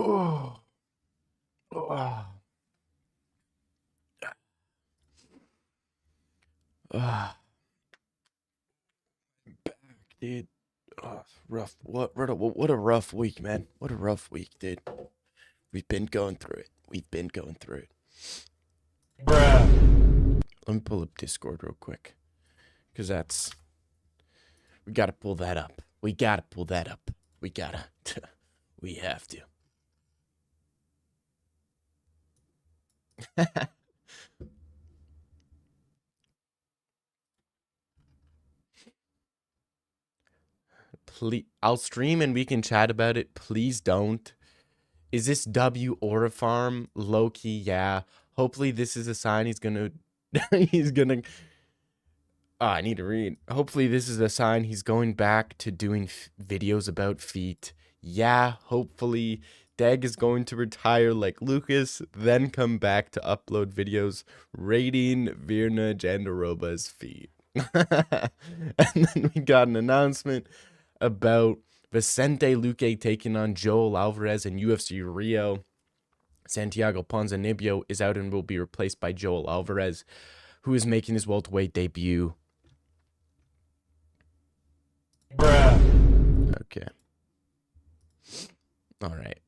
Oh, oh, ah, back, dude. Oh, rough. What a rough week, man. What a rough week, dude. We've been going through it. We've been going through it. Bruh. Let me pull up Discord real quick, cause we gotta pull that up. We gotta pull that up. We gotta. We have to. Please, I'll stream and we can chat about it. Please don't. Is this W or a farm? Low key, yeah. Hopefully this is a sign he's gonna he's gonna I need to read. Hopefully this is a sign he's going back to doing videos about feet. Yeah, hopefully Dag is going to retire like Lucas, then come back to upload videos rating Virna Jandaroba's feet. And then we got an announcement about Vicente Luque taking on Joel Alvarez in UFC Rio. Santiago Ponzinibbio is out and will be replaced by Joel Alvarez, who is making his welterweight debut. Bruh. Okay. All right.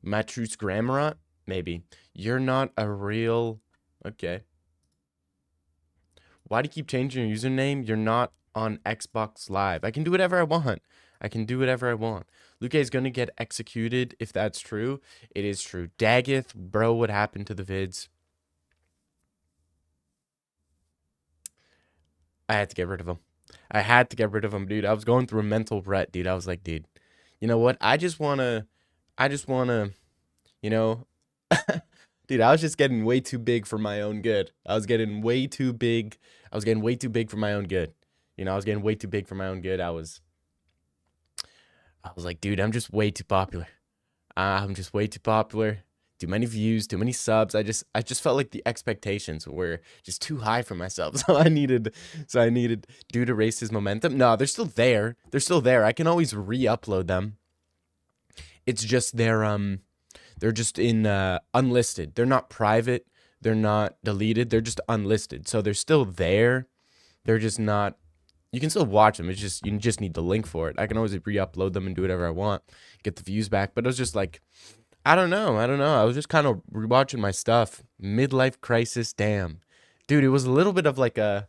Matrus Grammarot? Maybe. You're not a real... Okay. Why do you keep changing your username? You're not on Xbox Live. I can do whatever I want. I can do whatever I want. Luque is going to get executed if that's true. It is true. Daggeth, bro, what happened to the vids? I had to get rid of him. I had to get rid of him, dude. I was going through a mental rut, dude. I was like, dude, you know what? I just want to, you know, dude, I was just getting way too big for my own good. I was getting way too big. I was getting way too big for my own good. You know, I was getting way too big for my own good. I was like, dude, I'm just way too popular. I'm just way too popular. Too many views, too many subs. I just felt like the expectations were just too high for myself. So I needed dude to erase his momentum. No, they're still there. They're still there. I can always re-upload them. It's just they're just in unlisted. They're not private. They're not deleted. They're just unlisted. So they're still there. They're just not. You can still watch them. It's just you just need the link for it. I can always re-upload them and do whatever I want, get the views back. But it was just like, I don't know. I was just kind of rewatching my stuff. Midlife crisis. Damn, dude. It was a little bit of like a,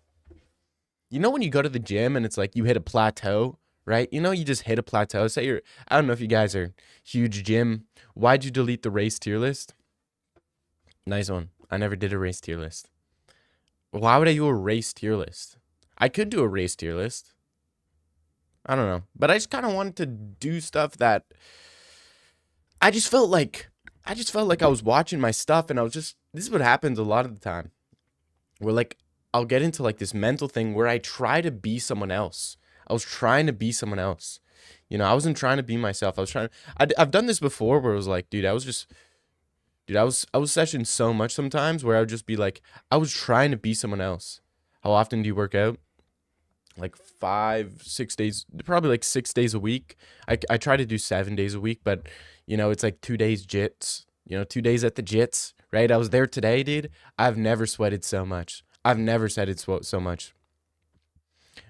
you know, when you go to the gym and it's like you hit a plateau, right? You know, you just hit a plateau. Say you're, I don't know if you guys are huge gym. Why'd you delete the race tier list? Nice one. I never did a race tier list. Why would I do a race tier list? I could do a race tier list. I don't know. But I just kind of wanted to do stuff that I just felt like I was watching my stuff and I was just, this is what happens a lot of the time. Where like I'll get into like this mental thing where I try to be someone else. I was trying to be someone else. You know, I wasn't trying to be myself. I've done this before where it was like, dude, I was session so much sometimes where I would just be like, I was trying to be someone else. How often do you work out? Like 5, 6 days, probably like 6 days a week. I try to do 7 days a week, but you know, it's like 2 days jits, you know, 2 days at the jits, right? I was there today, dude. I've never sweated so much. I've never sweated so much.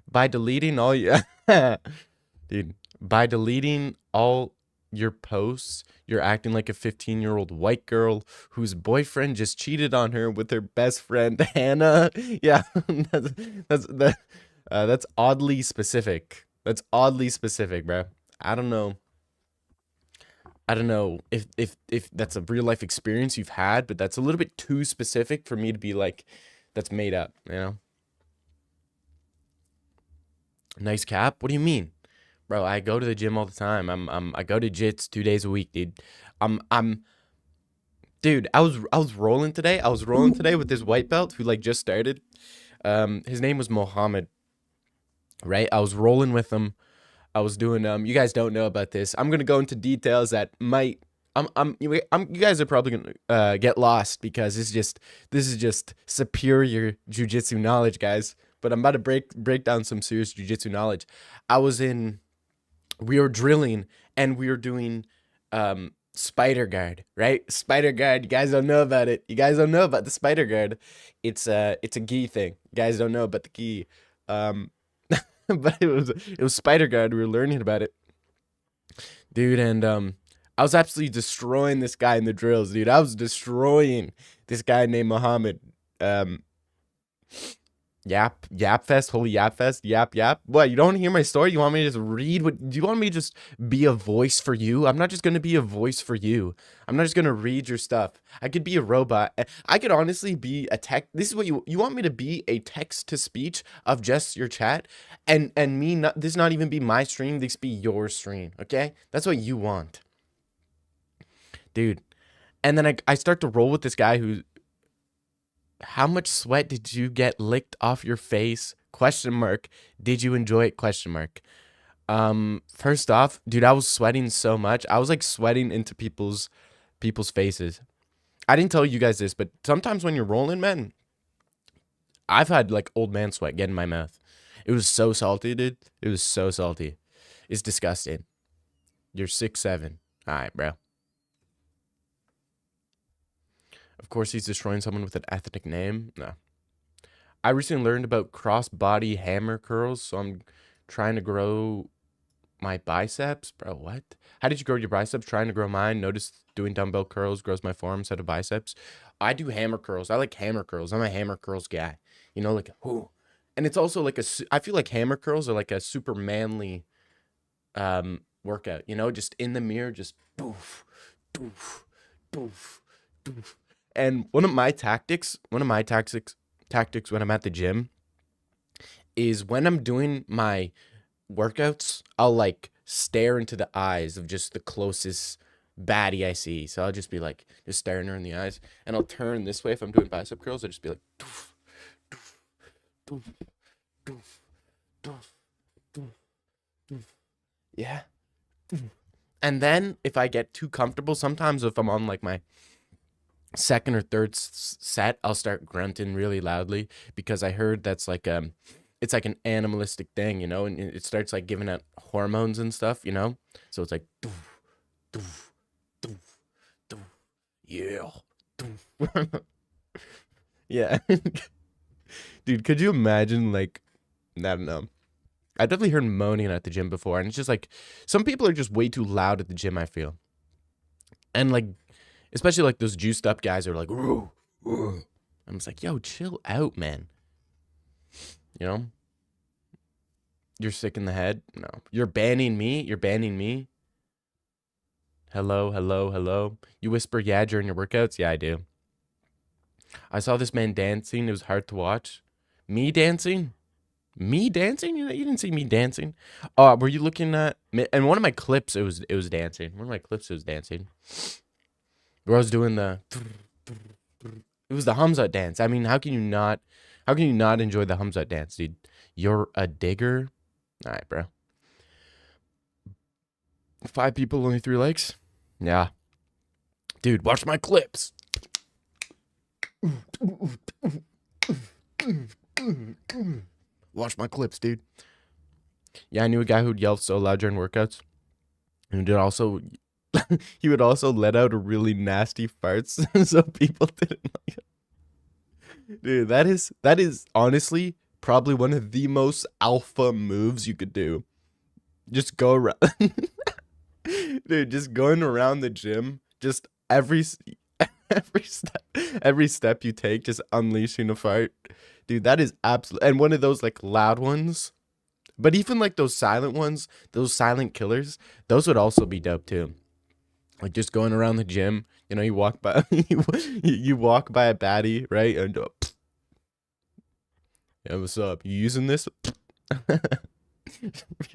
By deleting all your, dude, by deleting all your posts, you're acting like a 15-year-old white girl whose boyfriend just cheated on her with her best friend Hannah. Yeah, that's oddly specific. That's oddly specific, bro. I don't know. I don't know if that's a real life experience you've had, but that's a little bit too specific for me to be like, that's made up. You know. Nice cap. What do you mean? Bro, I go to the gym all the time. I go to jits 2 days a week, dude. I'm dude, I was rolling today. I was rolling today with this white belt who like just started. His name was Mohammed, right? I was rolling with him. I was doing you guys don't know about this. I'm going to go into details that might you guys are probably going to get lost because this is just superior jiu-jitsu knowledge, guys. But I'm about to break down some serious jiu-jitsu knowledge. We were drilling and we were doing Spider Guard, right? Spider Guard. You guys don't know about it. You guys don't know about the Spider Guard. It's a gi thing. You guys don't know about the gi. Um, but it was Spider Guard. We were learning about it, dude, and I was absolutely destroying this guy in the drills, dude. I was destroying this guy named Muhammad. Um, Yap Fest, Holy Yap Fest, Yap. What, you don't want to hear my story? You want me to just read what, do you want me to just be a voice for you? I'm not just going to be a voice for you. I'm not just going to read your stuff. I could be a robot. I could honestly be a tech. This is what you want me to be, a text to speech of just your chat and me not, this not even be my stream, this be your stream, okay? That's what you want. Dude. And then I start to roll with this guy who, how much sweat did you get licked off your face? Question mark. Did you enjoy it? Question mark. First off, dude, I was sweating so much. I was like sweating into people's faces. I didn't tell you guys this, but sometimes when you're rolling, man, I've had like old man sweat get in my mouth. It was so salty, dude. It was so salty. It's disgusting. You're 6'7". All right, bro. Of course, he's destroying someone with an ethnic name. No. I recently learned about cross-body hammer curls, so I'm trying to grow my biceps. Bro, what? How did you grow your biceps? Trying to grow mine. Notice doing dumbbell curls grows my forearm instead of biceps. I do hammer curls. I like hammer curls. I'm a hammer curls guy. You know, like, whoo. And it's also like I feel like hammer curls are like a super manly workout. You know, just in the mirror, just boof, boof, boof, boof. And one of my tactics when I'm at the gym is when I'm doing my workouts, I'll like stare into the eyes of just the closest baddie I see. So I'll just be like, just staring her in the eyes, and I'll turn this way if I'm doing bicep curls. I'll just be like, doof, doof, doof, doof, doof, doof, doof. Yeah. And then if I get too comfortable, sometimes if I'm on like my second or third set, I'll start grunting really loudly because I heard that's like it's like an animalistic thing, you know, and it starts like giving out hormones and stuff, you know. So it's like doof, doof, doof, doof, yeah, doof. Yeah. Dude, could you imagine, like, I don't know, I definitely heard moaning at the gym before, and it's just like some people are just way too loud at the gym, I feel. And like, especially like those juiced up guys are like, ooh, ooh. I'm just like, yo, chill out, man. You know? You're sick in the head? No. You're banning me? You're banning me? Hello, hello, hello. You whisper yeah during your workouts? Yeah, I do. I saw this man dancing. It was hard to watch. Me dancing? Me dancing? You didn't see me dancing. Oh, were you looking at? And one of my clips, it was dancing. One of my clips was dancing. Where I was doing the. It was the Hamza dance. I mean, how can you not enjoy the Hamza dance, dude? You're a digger. All right, bro. 5 people, only 3 likes. Yeah, dude, watch my clips. Watch my clips, dude. Yeah, I knew a guy who'd yell so loud during workouts. And did also, he would also let out a really nasty farts, so people didn't like it. Dude, that is honestly probably one of the most alpha moves you could do. Just go around, dude. Just going around the gym, just every step you take, just unleashing a fart. Dude, that is absolute. And one of those like loud ones, but even like those silent ones, those silent killers, those would also be dope too. Like just going around the gym, you know, you walk by, you walk by a baddie, right? And yeah, what's up? You using this?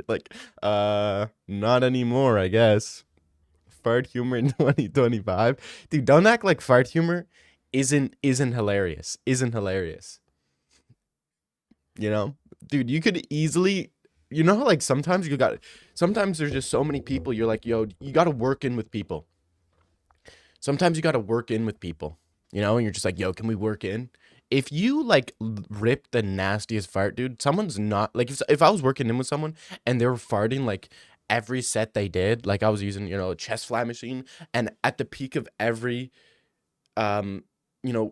Like, not anymore, I guess. Fart humor in 2025, dude. Don't act like fart humor isn't hilarious. Isn't hilarious. You know, dude, you could easily, you know how like sometimes there's just so many people, you're like, yo, you got to work in with people. Sometimes you got to work in with people, you know, and you're just like, yo, can we work in? If you like rip the nastiest fart, dude, someone's not like, if I was working in with someone and they were farting like every set they did, like I was using, a chest fly machine, and at the peak of every um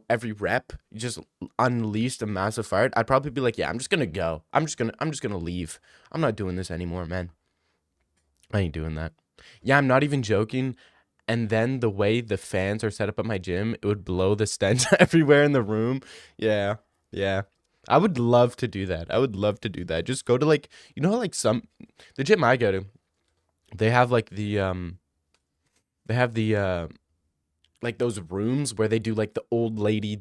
every rep just unleashed a massive fart, I'd probably be like, yeah, I'm just gonna go. I'm just gonna leave. I'm not doing this anymore, man. I ain't doing that. Yeah, I'm not even joking. And then the way the fans are set up at my gym, it would blow the stench everywhere in the room. Yeah. Yeah. I would love to do that. I would love to do that. Just go to like, like the gym I go to, they have like they have the like those rooms where they do like the old ladies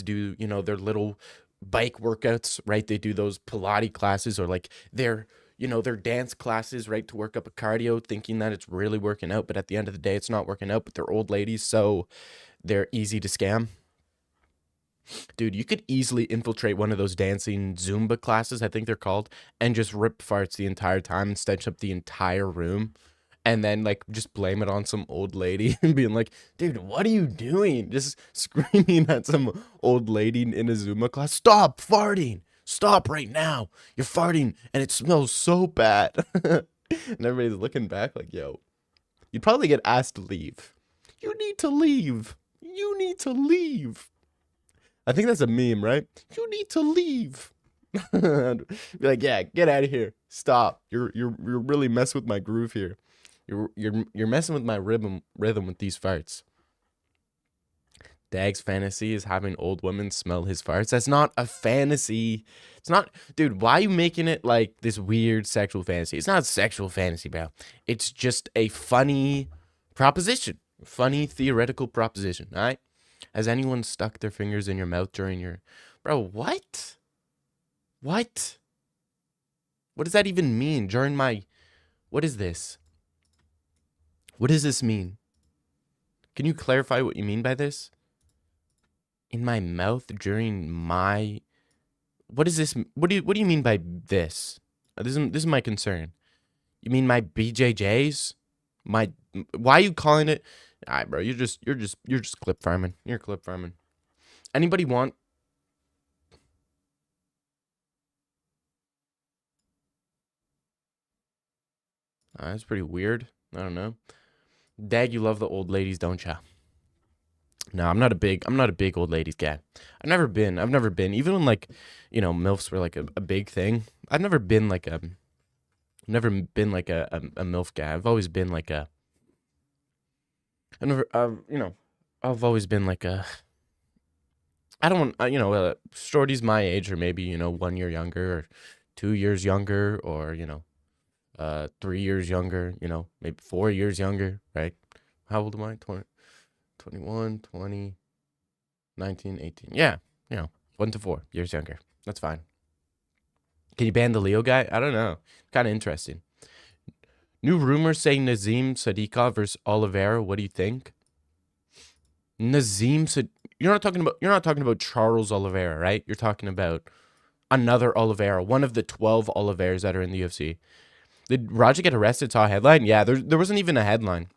do, their little bike workouts, right? They do those Pilates classes, or like their dance classes, right? To work up a cardio, thinking that it's really working out, but at the end of the day, it's not working out, but they're old ladies, so they're easy to scam. Dude, you could easily infiltrate one of those dancing Zumba classes, I think they're called, and just rip farts the entire time and stench up the entire room. And then like just blame it on some old lady and being like, dude, what are you doing? Just screaming at some old lady in a Zumba class. Stop farting. Stop right now. You're farting and it smells so bad. And everybody's looking back like, yo, you'd probably get asked to leave. You need to leave. You need to leave. I think that's a meme, right? You need to leave. Be like, yeah, get out of here. Stop. You're really messing with my groove here. You're messing with my rhythm with these farts. Dag's fantasy is having old women smell his farts. That's not a fantasy. It's not, dude. Why are you making it like this weird sexual fantasy? It's not a sexual fantasy, bro. It's just a funny proposition, funny theoretical proposition. All right. Has anyone stuck their fingers in your mouth during your, bro? What? What? What does that even mean? During my, what is this? What does this mean? Can you clarify what you mean by this? In my mouth during my, what is this? What do you mean by this? This is my concern. You mean my BJJs? Why are you calling it? All right, bro. You're just clip farming. You're clip farming. Anybody want? That's pretty weird. I don't know. Dag, you love the old ladies, don't ya? No, I'm not a big old ladies guy. I've never been. Even when like, MILFs were like a big thing. I've never been like a MILF guy. I've always been like a. I've always been like a. I don't want, shorties my age, or maybe 1 year younger, or 2 years younger, or 3 years younger. Maybe 4 years younger, right? How old am I? 20. 21, 20, 19, 18. Yeah, 1 to 4 years younger. That's fine. Can you ban the Leo guy? I don't know. Kind of interesting. New rumors say Nazim Sadiqa versus Olivera. What do you think? You're not talking about Charles Olivera, right? You're talking about another Olivera, one of the 12 Oliveras that are in the UFC. Did Roger get arrested? Saw a headline? Yeah, there wasn't even a headline.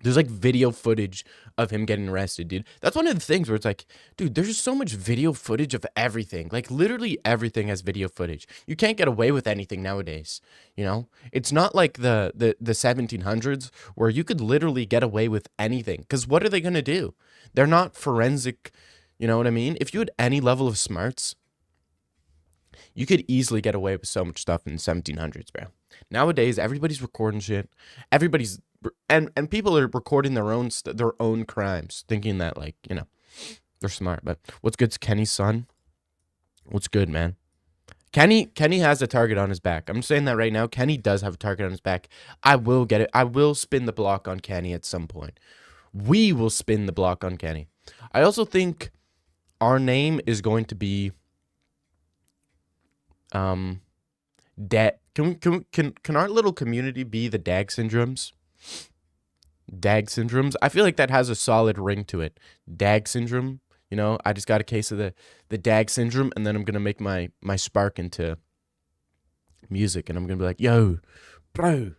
There's like video footage of him getting arrested, dude. That's one of the things where it's like, dude, there's just so much video footage of everything. Like literally everything has video footage. You can't get away with anything nowadays. It's not like the 1700s where you could literally get away with anything. Because what are they going to do? They're not forensic. You know what I mean? If you had any level of smarts, you could easily get away with so much stuff in the 1700s, bro. Nowadays, everybody's recording shit. Everybody's and people are recording their own crimes, thinking that like they're smart. But what's good's Kenny's son? What's good, man? Kenny has a target on his back. I'm saying that right now. Kenny does have a target on his back. I will get it. I will spin the block on Kenny at some point. We will spin the block on Kenny. I also think our name is going to be Can our little community be the Dag syndromes? Dag syndromes. I feel like that has a solid ring to it. Dag syndrome. I just got a case of the Dag syndrome, and then I'm gonna make my spark into music, and I'm gonna be like, yo, bro,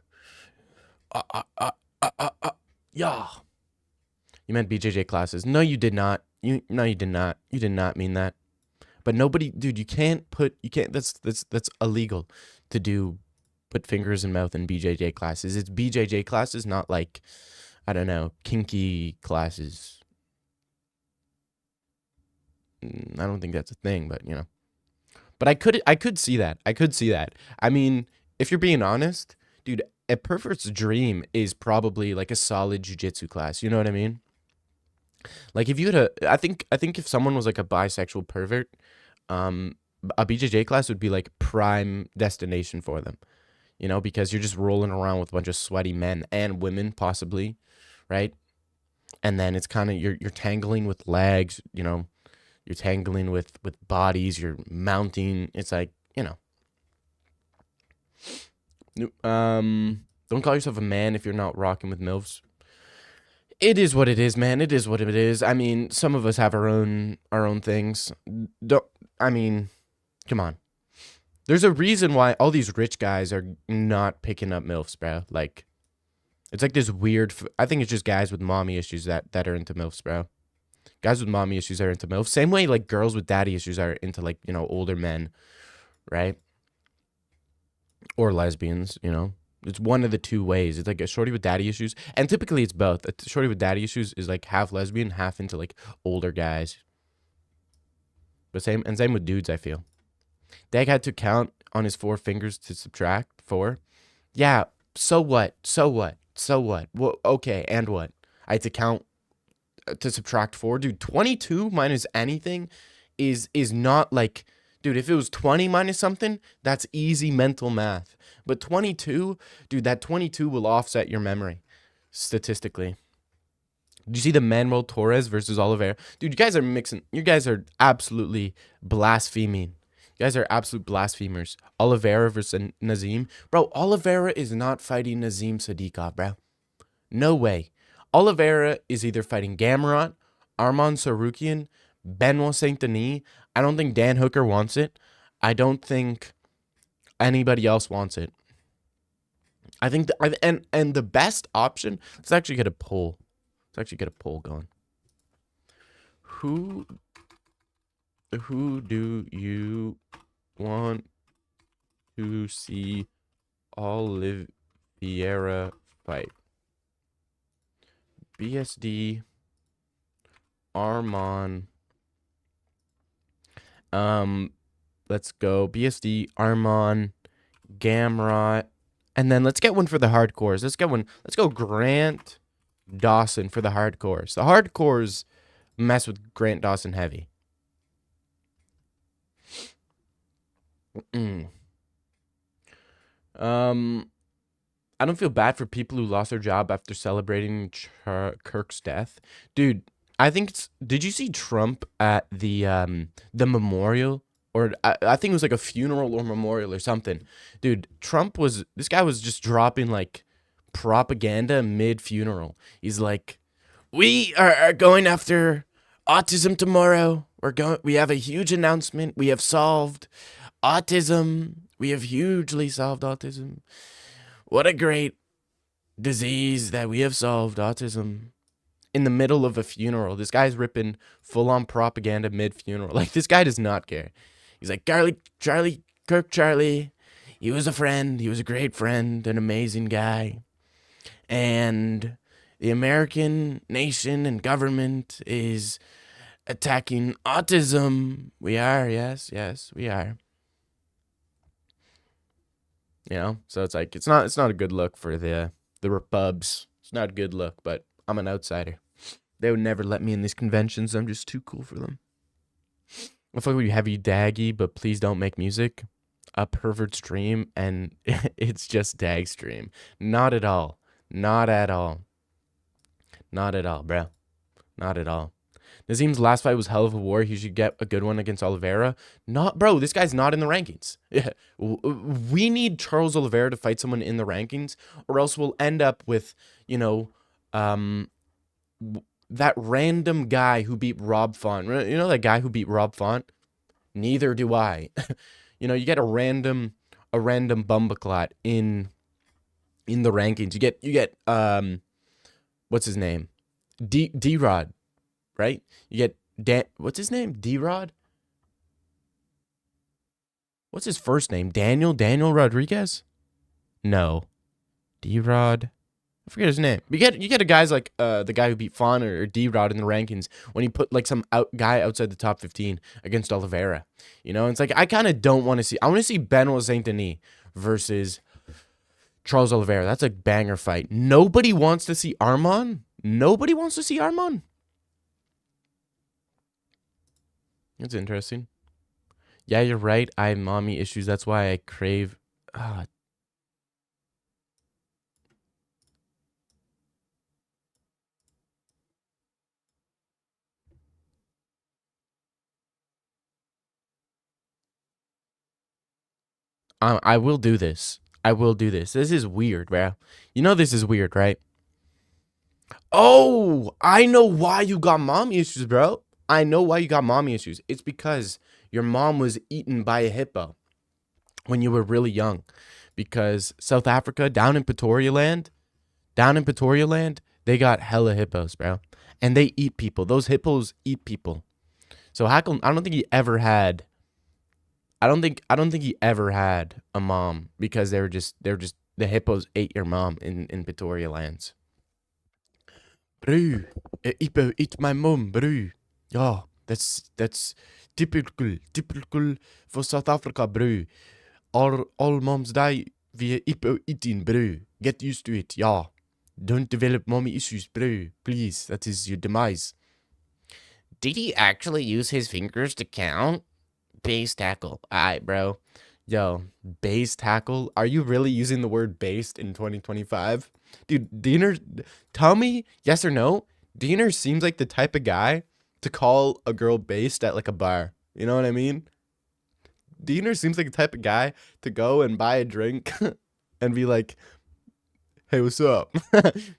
yeah. You meant BJJ classes? No, you did not. You did not. You did not mean that. But nobody, dude, you can't. That's illegal to do put fingers in mouth in BJJ classes. It's BJJ classes, not like, I don't know, kinky classes. I don't think that's a thing, but you know. But I could see that. I could see that. I mean, if you're being honest, dude, a pervert's dream is probably like a solid jujitsu class. You know what I mean? Like if you had I think if someone was like a bisexual pervert, um, a BJJ class would be like prime destination for them. You know, because you're just rolling around with a bunch of sweaty men and women, possibly, right? And then it's kind of you're tangling with legs. You know, you're tangling with bodies. You're mounting. It's like, you know, don't call yourself a man if you're not rocking with milfs. It is what it is, man. It is what it is. I mean, some of us have our own things. Don't I mean, come on. There's a reason why all these rich guys are not picking up milfs, bro. Like, it's like this weird. I think it's just guys with mommy issues that are into milfs, bro. Guys with mommy issues are into milfs. Same way, like girls with daddy issues are into like, you know, older men, right? Or lesbians. You know, it's one of the two ways. It's like a shorty with daddy issues, and typically it's both. A shorty with daddy issues is like half lesbian, half into like older guys. But same with dudes. I feel. Dag had to count on his 4 fingers to subtract 4. Yeah, so what? So what? So what? Well, okay, and what? I had to count to subtract 4. Dude, 22 minus anything is not like, dude, if it was 20 minus something, that's easy mental math. But 22, dude, that 22 will offset your memory statistically. Did you see the Manuel Torres versus Olivera? Dude, you guys are mixing. You guys are absolutely blaspheming. You guys are absolute blasphemers. Olivera versus Nazim. Bro, Olivera is not fighting Nazim Sadiqov, bro. No way. Olivera is either fighting Gamrot, Arman Sarukian, Benoit Saint Denis. I don't think Dan Hooker wants it. I don't think anybody else wants it. I think and the best option. Let's actually get a poll. Let's actually get a poll going. Who do you want to see Olivera fight? BSD, Arman. Let's go BSD, Arman, Gamrot, and then let's get one for the hardcores. Let's get one. Let's go Grant Dawson for the hardcores. The hardcores mess with Grant Dawson heavy. I don't feel bad for people who lost their job after celebrating Kirk's death. Dude, I think it's, did you see Trump at the memorial? Or I think it was like a funeral or memorial or something. Dude, this guy was just dropping like propaganda mid-funeral. He's like, we are going after autism tomorrow. We have a huge announcement. We have solved autism. We have hugely solved autism. What a great disease that we have solved, autism. In the middle of a funeral, this guy's ripping full-on propaganda mid-funeral. Like, this guy does not care. He's like, Kirk Charlie, he was a friend. He was a great friend, an amazing guy. And the American nation and government is attacking autism. We are, yes, we are. You know, so it's like it's not a good look for the Repubs. It's not a good look, but I'm an outsider. They would never let me in these conventions. I'm just too cool for them. I feel like we heavy daggy, but please don't make music. A pervert stream, and it's just dag stream. Not at all. Not at all. Not at all, bro. Not at all. Nazim's last fight was hell of a war. He should get a good one against Olivera. Not, bro, this guy's not in the rankings. We need Charles Olivera to fight someone in the rankings, or else we'll end up with, you know, that random guy who beat Rob Font. You know that guy who beat Rob Font? Neither do I. You know, you get a random bumbleclot in the rankings. You get what's his name? D-Rod. Right? You get what's his name? D-Rod? What's his first name? Daniel Rodriguez? No. D-Rod. I forget his name. You get a guys like the guy who beat Fawn or D-Rod in the rankings when he put like some guy outside the top 15 against Olivera. You know, it's like I kind of don't want to see. I want to see Benoit Saint Denis versus Charles Olivera. That's a banger fight. Nobody wants to see Armand. Nobody wants to see Armand. That's interesting. Yeah, you're right. I have mommy issues. That's why I crave. Ah, I will do this. I will do this. This is weird, bro. You know this is weird, right? Oh, I know why you got mommy issues, bro. I know why you got mommy issues. It's because your mom was eaten by a hippo when you were really young. Because South Africa, down in Pretoria land, they got hella hippos, bro. And they eat people. Those hippos eat people. So how come I don't think he ever had he ever had a mom because they were just the hippos ate your mom in Pretoria lands. Bro, a hippo ate my mom, bro. Yeah, that's typical for South Africa, bro. All moms die via hippo eating, bro. Get used to it, yeah. Don't develop mommy issues, bro. Please, that is your demise. Did he actually use his fingers to count? Base tackle. Alright, bro. Yo, base tackle? Are you really using the word based in 2025? Dude, Diener, tell me yes or no. Diener seems like the type of guy to call a girl based at like a bar. You know what I mean? Diener seems like the type of guy to go and buy a drink and be like, hey, what's up?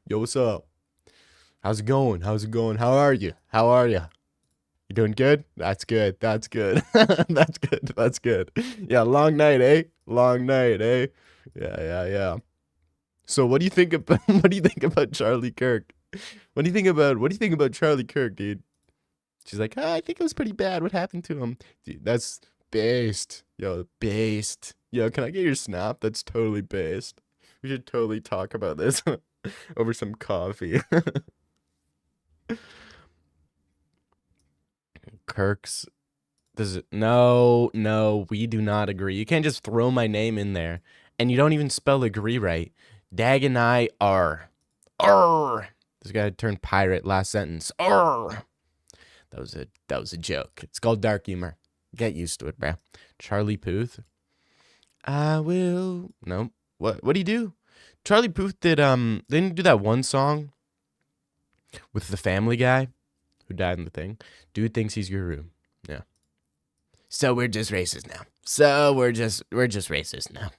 Yo, what's up? How's it going? How's it going? How are you? How are you? You doing good? That's good. That's good. That's good. That's good. Yeah, long night, eh? Long night, eh? Yeah. So what do you think about what do you think about Charlie Kirk? What do you think about Charlie Kirk, dude? She's like, I think it was pretty bad. What happened to him? Dude, that's based. Yo, based. Yo, can I get your snap? That's totally based. We should totally talk about this over some coffee. Kirk's does it no, we do not agree. You can't just throw my name in there. And you don't even spell agree right. Dag and I are. Arr. This guy turned pirate last sentence. Arr. That was a joke. It's called dark humor. Get used to it, bro. Charlie Puth. I will. No. What do you do? Charlie Puth didn't he do that one song with the Family Guy who died in the thing. Dude thinks he's guru. Yeah. So we're just racist now. We're just racist now.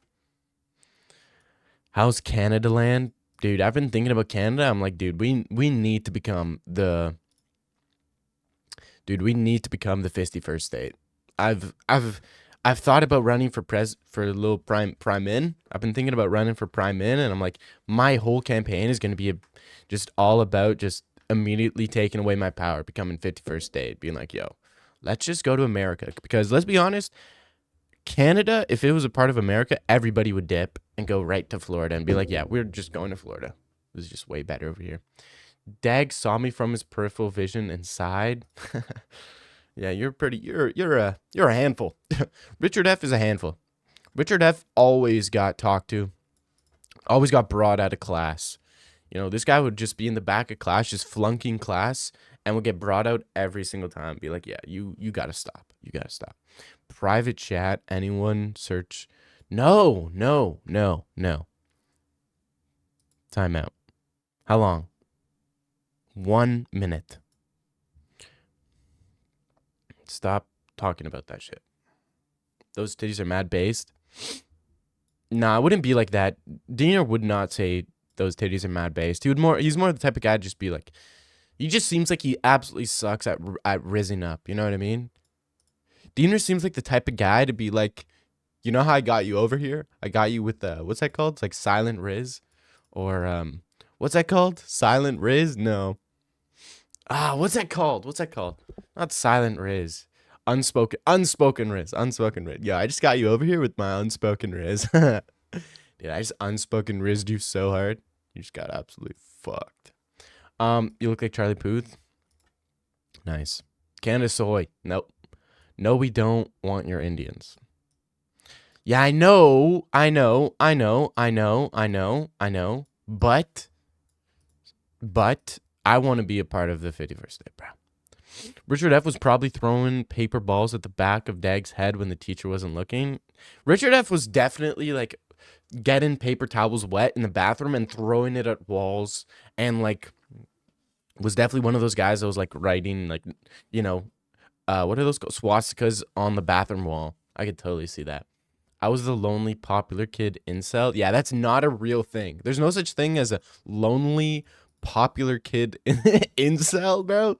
How's Canada land? Dude, I've been thinking about Canada. I'm like, dude, we need to become the 51st state. I've thought about running for a little prime min. I've been thinking about running for prime min, and I'm like, my whole campaign is going to be just all about just immediately taking away my power, becoming 51st state, being like, yo, let's just go to America. Because let's be honest, Canada, if it was a part of America, everybody would dip and go right to Florida and be like, yeah, we're just going to Florida. This is just way better over here. Dag saw me from his peripheral vision and sighed. Yeah, you're a handful. Richard F is a handful. Richard F always got talked to, always got brought out of class. You know, this guy would just be in the back of class, just flunking class, and would get brought out every single time. Be like, yeah, you gotta stop. You gotta stop. Private chat, anyone search? No. Time out. How long? 1 minute. Stop talking about that shit. Those titties are mad based. Nah, it wouldn't be like that. Diener would not say those titties are mad based. He's more the type of guy to just be like, he just seems like he absolutely sucks at rizzing up. You know what I mean? Diener seems like the type of guy to be like, you know how I got you over here? I got you with what's that called? It's like silent riz, or what's that called? Silent riz? No. What's that called? Not silent riz. Unspoken riz. Yeah, I just got you over here with my unspoken riz. Dude, I just unspoken rizzed you so hard. You just got absolutely fucked. You look like Charlie Puth. Nice. Canada soy. Nope. No, we don't want your Indians. Yeah, I know. But I want to be a part of the 51st day, bro. Richard F. was probably throwing paper balls at the back of Dag's head when the teacher wasn't looking. Richard F. was definitely like getting paper towels wet in the bathroom and throwing it at walls, and like was definitely one of those guys that was like writing like, what are those called? Swastikas on the bathroom wall. I could totally see that. I was the lonely popular kid incel. Yeah, that's not a real thing. There's no such thing as a lonely popular kid incel, bro.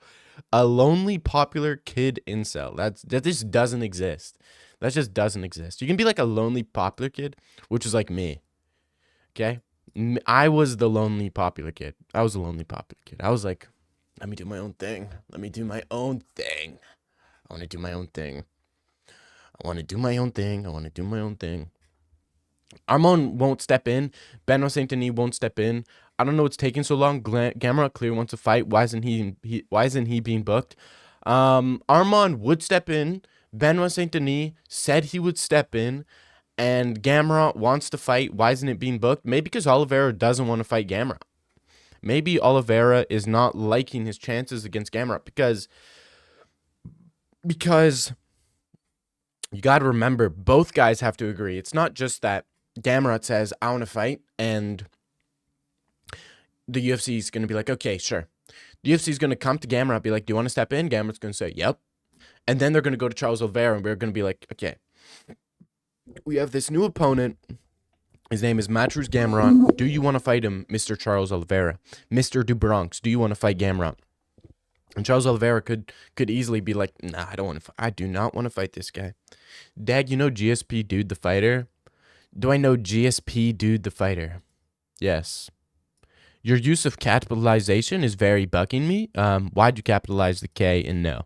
A lonely popular kid incel. That just doesn't exist. That just doesn't exist. You can be like a lonely popular kid, which is like me. Okay? I was the lonely popular kid. I was like, let me do my own thing. I want to do my own thing. I want to do my own thing. Armand won't step in. Benoit Saint Denis won't step in. I don't know what's taking so long. Gamera clearly wants to fight. Why isn't he being booked? Armand would step in. Benoit Saint Denis said he would step in. And Gamera wants to fight. Why isn't it being booked? Maybe because Olivera doesn't want to fight Gamera. Maybe Olivera is not liking his chances against Gamera because you got to remember, both guys have to agree. It's not just that Gamrot says, I want to fight, and the UFC is going to be like, okay, sure. The UFC is going to come to Gamrot and be like, do you want to step in? Gamrot's going to say, yep. And then they're going to go to Charles Oliveira, and we're going to be like, okay, we have this new opponent. His name is Matthews Gamrot. Do you want to fight him, Mr. Charles Oliveira? Mr. DuBronx, do you want to fight Gamrot? And Charles Oliveira could easily be like, nah, I do not want to fight this guy. Dag, you know GSP Dude the Fighter? Do I know GSP Dude the Fighter? Yes. Your use of capitalization is very bugging me. Why'd you capitalize the K in no?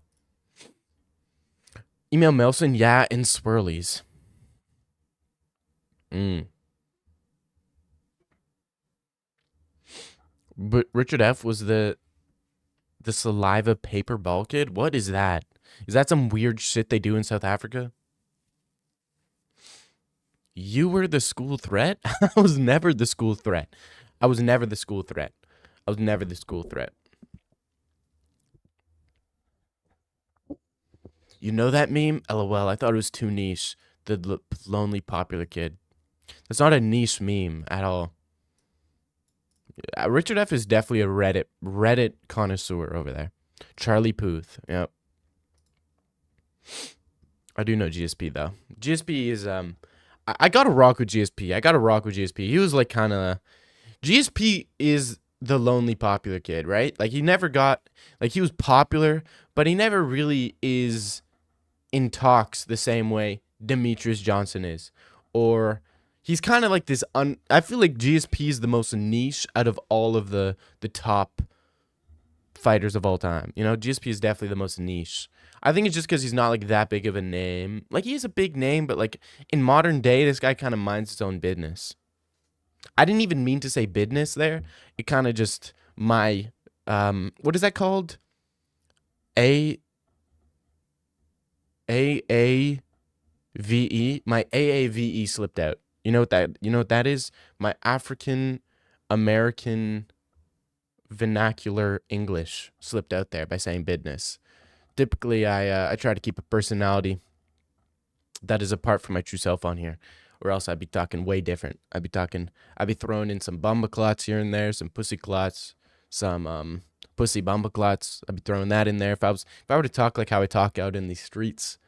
Email Melson, yeah, and swirlies. But Richard F. was the saliva paper ball kid? What is that? Is that some weird shit they do in South Africa? You were the school threat? I was never the school threat. You know that meme? LOL, I thought it was too niche. The lonely popular kid. That's not a niche meme at all. Richard F. is definitely a Reddit connoisseur over there. Charlie Puth. Yep. I do know GSP though. GSP is I gotta rock with GSP. He was like kind of GSP is the lonely popular kid, right? Like he never got like he was popular, but he never really is in talks the same way Demetrius Johnson is, or he's kind of like this. I feel like GSP is the most niche out of all of the top fighters of all time. You know, GSP is definitely the most niche. I think it's just because he's not like that big of a name. Like he is a big name, but like in modern day, this guy kind of minds his own business. I didn't even mean to say business there. It kind of just my what is that called? AAVE. My AAVE slipped out. You know what that is? My African American vernacular English slipped out there by saying business. Typically, I try to keep a personality that is apart from my true self on here, or else I'd be talking way different. I'd be throwing in some bumbaclots here and there, some pussy clots, some pussy bumbaclots. I'd be throwing that in there. If I were to talk like how I talk out in the streets,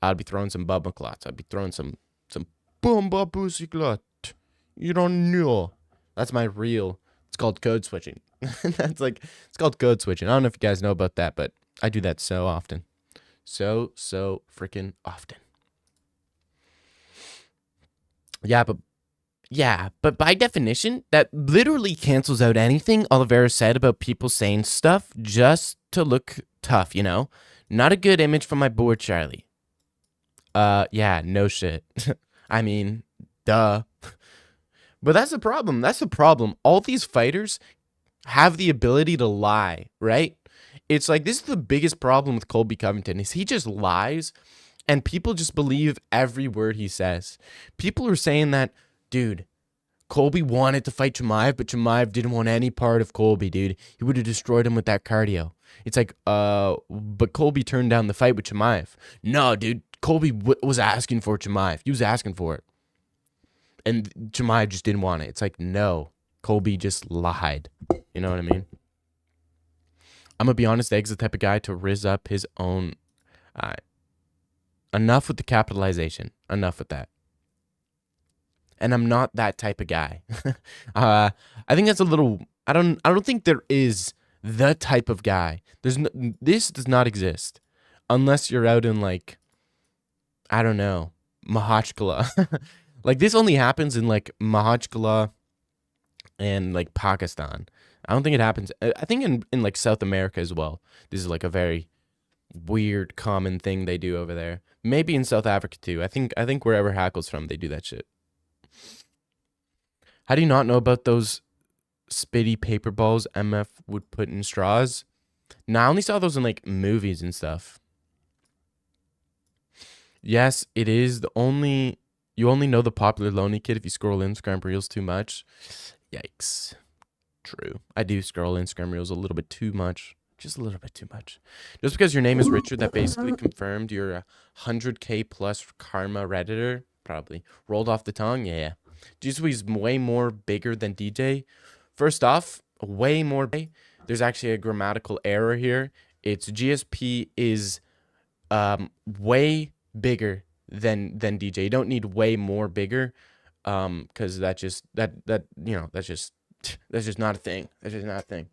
I'd be throwing some bumbaclots. I'd be throwing some bumba pussy clot. You don't know. That's my real. It's called code switching. It's called code switching. I don't know if you guys know about that, but I do that so often. So freaking often. Yeah, but by definition, that literally cancels out anything Olivera said about people saying stuff just to look tough, you know? Not a good image for my boy Charlie. Yeah, no shit. I mean, duh. But that's the problem. That's the problem. All these fighters have the ability to lie, right? It's like this is the biggest problem with Colby Covington is he just lies and people just believe every word he says. People are saying that, dude, Colby wanted to fight Chimaev, but Chimaev didn't want any part of Colby, dude. He would have destroyed him with that cardio. It's like, but Colby turned down the fight with Chimaev. No, dude, Colby was asking for Chimaev. He was asking for it. And Chimaev just didn't want it. It's like, no, Colby just lied. You know what I mean? I'm going to be honest, Egg's the type of guy to rizz up his own. Enough with the capitalization. Enough with that. And I'm not that type of guy. I think that's a little. I don't think there is the type of guy. This does not exist unless you're out in like, I don't know, Mahachkala. Like this only happens in like Mahachkala and like Pakistan. I don't think it happens. I think in like South America as well. This is like a very weird common thing they do over there. Maybe in South Africa too. I think wherever Hackle's from, they do that shit. How do you not know about those spitty paper balls MF would put in straws? Nah, I only saw those in like movies and stuff. Yes, it is the only. You only know the popular lonely kid if you scroll Instagram reels too much. Yikes. True. I do scroll Instagram reels a little bit too much. Just a little bit too much. Just because your name is Richard, that basically confirmed you're a 100K plus karma Redditor. Probably. Rolled off the tongue? Yeah. GSP's way more bigger than DJ. First off, way more. There's actually a grammatical error here. It's GSP is way bigger than DJ. You don't need way more bigger, because that's just not a thing. That's just not a thing.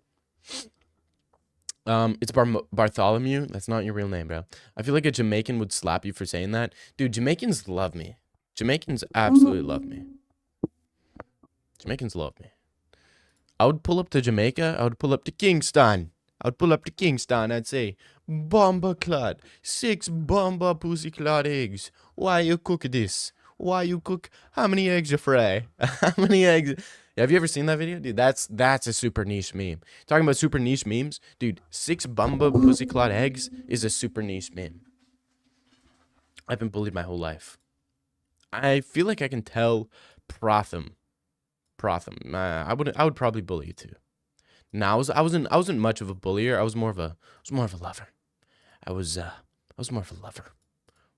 It's Bartholomew. That's not your real name, bro. I feel like a Jamaican would slap you for saying that, dude. Jamaicans love me. Jamaicans absolutely love me. Jamaicans love me. I would pull up to Jamaica. I would pull up to Kingston. I'd say, bomber clad, 6 bomber pussy clad eggs. Why you cook this? Why you cook? How many eggs you fry? How many eggs? Have you ever seen that video? Dude, that's a super niche meme. Talking about super niche memes, dude, 6 bomber pussy clad eggs is a super niche meme. I've been bullied my whole life. I feel like I can tell Protham. I would probably bully you too. No, I wasn't much of a bullier. I was more of a lover. I was more of a lover.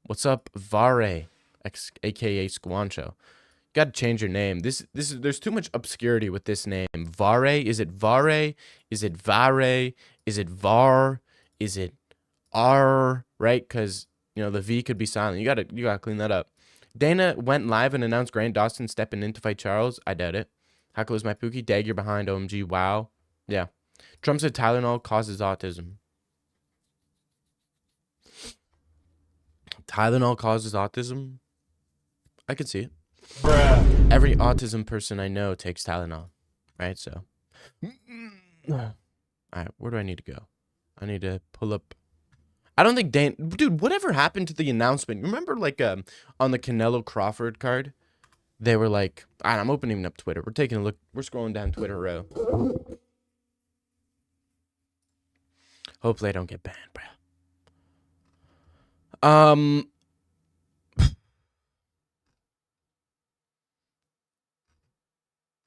What's up, Vare, aka Squancho? Got to change your name. There's too much obscurity with this name. Vare, is it Vare? Is it Vare? Is it Var? Is it R? Right? Because the V could be silent. You gotta clean that up. Dana went live and announced Grant Dawson stepping in to fight Charles. I doubt it. How close my Pookie? Dag, you're behind. OMG. Wow. Yeah. Trump said Tylenol causes autism. Tylenol causes autism? I could see it. Bruh. Every autism person I know takes Tylenol. Right? So. Alright, where do I need to go? I need to pull up. I don't think dude, whatever happened to the announcement? Remember, like, on the Canelo Crawford card, they were like, I'm opening up Twitter. We're taking a look. We're scrolling down Twitter row. Hopefully I don't get banned, bro.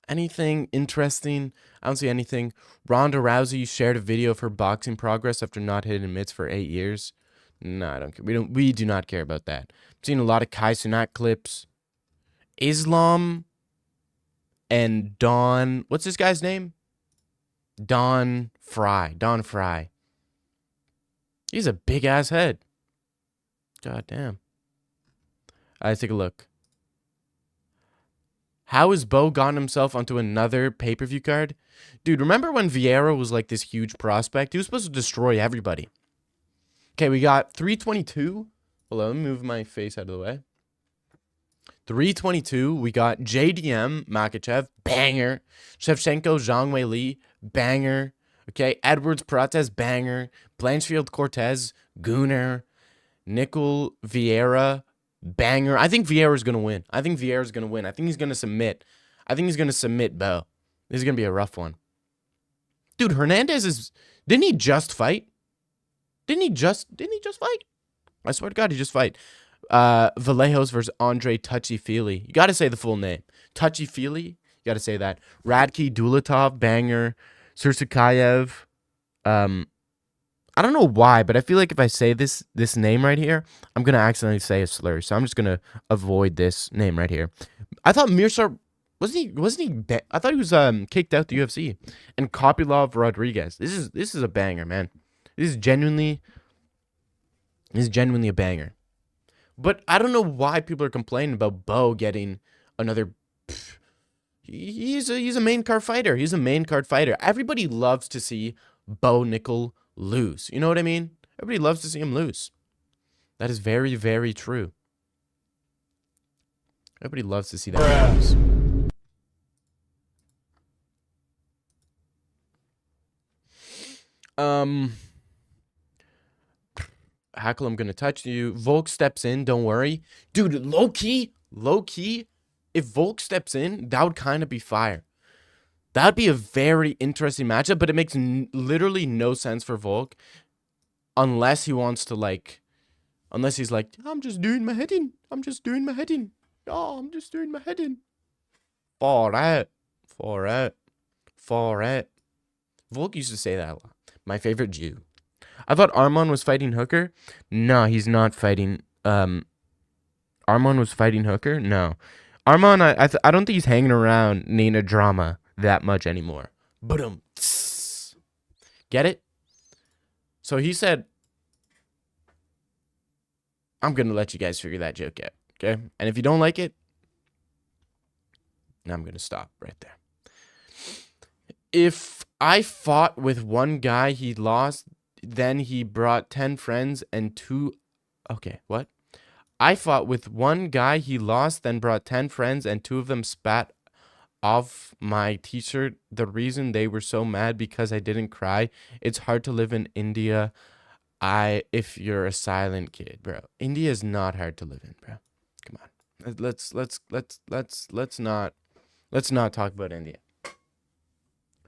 Anything interesting? I don't see anything. Ronda Rousey shared a video of her boxing progress after not hitting mitts for 8 years. No, I don't care. We do not care about that. I've seen a lot of Kai Cenat clips. Islam and Don. What's this guy's name? Don Fry. He's a big ass head. God damn. Let's take a look. How has Bo gotten himself onto another pay-per-view card? Dude, remember when Vieira was like this huge prospect? He was supposed to destroy everybody. Okay, we got 322. Hold on, let me move my face out of the way. 322, we got JDM, Makachev, banger. Shevchenko, Zhang Wei Li, banger. Okay, Edwards, Prates, banger. Blanchfield, Cortez, Gooner. Nickel, Vieira, banger. I think Vieira's going to win. I think he's going to submit. I think he's gonna submit Bo. This is gonna be a rough one. Dude, Hernandez is. Didn't he just fight? Didn't he just fight? I swear to God, he just fight. Vallejos versus Andre Touchy-Feely. You got to say the full name. Touchy-Feely. You got to say that. Radke Dulatov, banger. Sursakayev. I don't know why, but I feel like if I say this name right here, I'm gonna accidentally say a slur. So I'm just gonna avoid this name right here. I thought Mirsar wasn't he? I thought he was kicked out the UFC. And Kopylov Rodriguez. This is a banger, man. This is genuinely a banger. But I don't know why people are complaining about Bo getting another. He's a main card fighter. He's a main card fighter. Everybody loves to see Bo Nickel lose. You know what I mean? Everybody loves to see him lose. That is very, very true. Everybody loves to see that lose. Hackle, I'm gonna touch you. Volk steps in, don't worry. Dude, low key, if Volk steps in, that would kind of be fire. That would be a very interesting matchup, but it makes literally no sense for Volk unless he wants to, like, unless he's like, I'm just doing my head in. I'm just doing my head in. Oh, I'm just doing my head in. Far out. Volk used to say that a lot. My favorite Jew. I thought Arman was fighting Hooker. No, he's not fighting. Arman was fighting Hooker. No, Arman. I don't think he's hanging around Nina Drama that much anymore. Boom. Get it? So he said, I'm gonna let you guys figure that joke out. Okay, and if you don't like it, I'm gonna stop right there. If I fought with one guy he lost, then he brought 10 friends and 2... Okay, what? I fought with one guy he lost, then brought 10 friends and 2 of them spat off my t-shirt. The reason they were so mad because I didn't cry. It's hard to live in India. If you're a silent kid, bro. India is not hard to live in, bro. Come on. Let's not talk about India.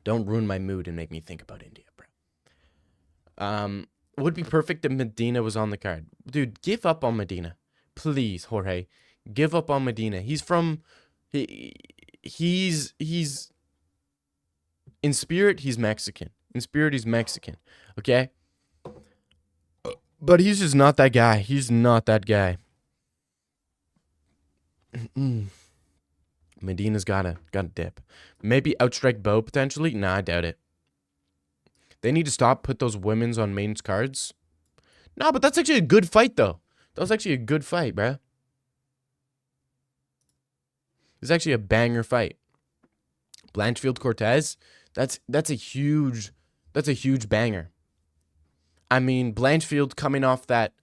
Don't ruin my mood and make me think about India, bro. Would be perfect if Medina was on the card. Dude, give up on Medina. Please, Jorge. Give up on Medina. He's in spirit, he's Mexican. In spirit, he's Mexican. Okay? But he's just not that guy. He's not that guy. Medina's gotta dip. Maybe outstrike Bo potentially? Nah, I doubt it. They need to put those women's on mains cards. No, but that's actually a good fight, though. That was actually a good fight, bruh. It's actually a banger fight. Blanchfield Cortez, that's a huge banger. I mean, Blanchfield coming off that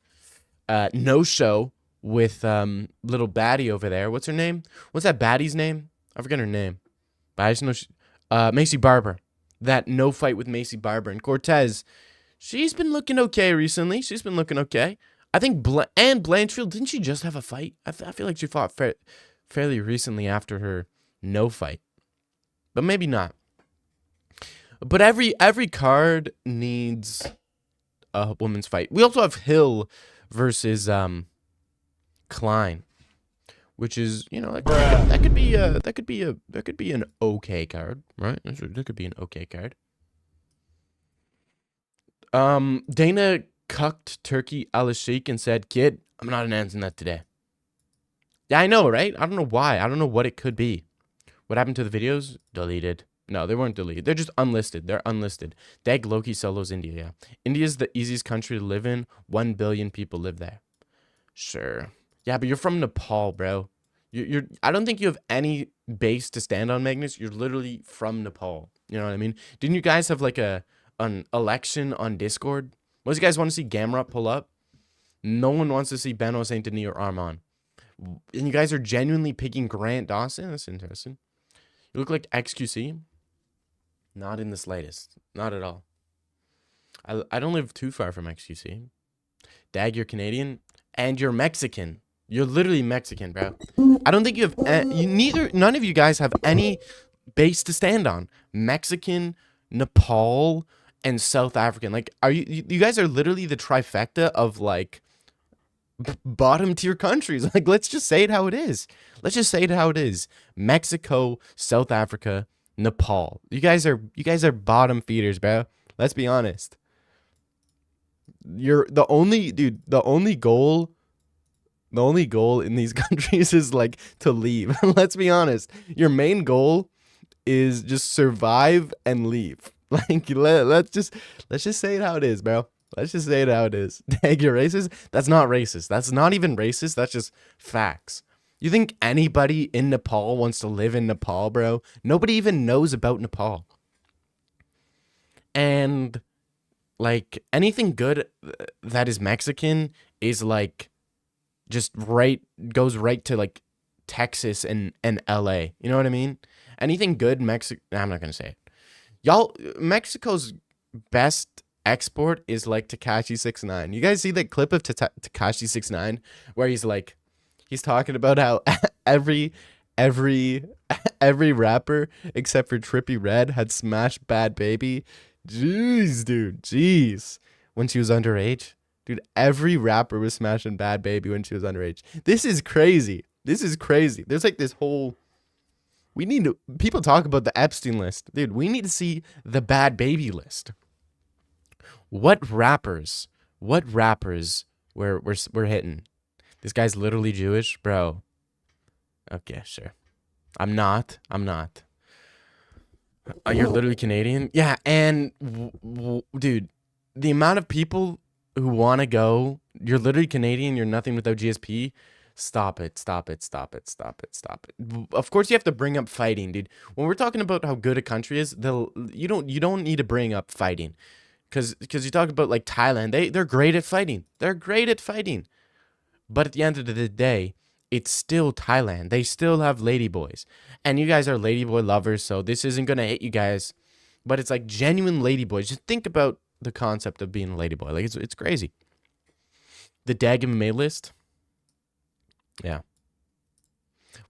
no-show with little baddie over there. What's her name? What's that baddie's name? I forget her name. But I just know Macy Barber. That no fight with Macy Barber. And Cortez, she's been looking okay recently. She's been looking okay. I think and Blanchfield, didn't she just have a fight? I feel like she fought fairly recently after her no fight. But maybe not. But every card needs a women's fight. We also have Hill versus Klein, which is, you know, that could be an okay card, right? That could be an okay card. Dana cucked Turkey Al-Sheikh and said, "Kid, I'm not announcing that today." Yeah, I know, right? I don't know why. I don't know what it could be. What happened to the videos? Deleted. No, they weren't deleted. They're just unlisted. They're unlisted. Dag Loki solos India, yeah. India's the easiest country to live in. 1 billion people live there. Sure. Yeah, but you're from Nepal, bro. I don't think you have any base to stand on, Magnus. You're literally from Nepal. You know what I mean? Didn't you guys have like an election on Discord? What do you guys want to see Gamrot pull up? No one wants to see Beno St. Denis or Arman. And you guys are genuinely picking Grant Dawson? That's interesting. You look like XQC. Not in the slightest. Not at all. I don't live too far from XQC. Dag, you're Canadian. And you're Mexican. You're literally Mexican, bro. I don't think you have none of you guys have any base to stand on. Mexican, Nepal, and South African. Like, are you guys are literally the trifecta of like bottom tier countries. Like, let's just say it how it is. Let's just say it how it is. Mexico, South Africa, Nepal. You guys are bottom feeders, bro. Let's be honest. You're the only dude, the only goal in these countries is like to leave. Let's be honest. Your main goal is just survive and leave. Like let's just say it how it is, bro. Let's just say it how it is. Dang, you're racist? That's not racist. That's not even racist. That's just facts. You think anybody in Nepal wants to live in Nepal, bro? Nobody even knows about Nepal. And like anything good that is Mexican is like just goes right to like Texas and LA. You know what I mean? Anything good Mexico, I'm not going to say it. Y'all, Mexico's best export is like Tekashi 6ix9ine. You guys see that clip of Tekashi 6ix9ine where he's talking about how every rapper except for Trippie Redd had smashed Bad Baby. Jeez, dude. Jeez. When she was underage. Dude, every rapper was smashing Bad Baby when she was underage. This is crazy. There's like this whole... People talk about the Epstein list. Dude, we need to see the Bad Baby list. What rappers we're hitting? This guy's literally Jewish, bro. Okay, sure. I'm not. You're literally Canadian? Yeah, and dude, the amount of people who want to go, you're literally Canadian, you're nothing without GSP. Stop it. Of course you have to bring up fighting, dude. When we're talking about how good a country is, you don't need to bring up fighting. Cuz you talk about like Thailand, they're great at fighting. But at the end of the day, it's still Thailand. They still have ladyboys. And you guys are ladyboy lovers, so this isn't going to hit you guys. But it's like genuine ladyboys. Just think about the concept of being a ladyboy. Like, it's crazy. The Dag MMA list. Yeah.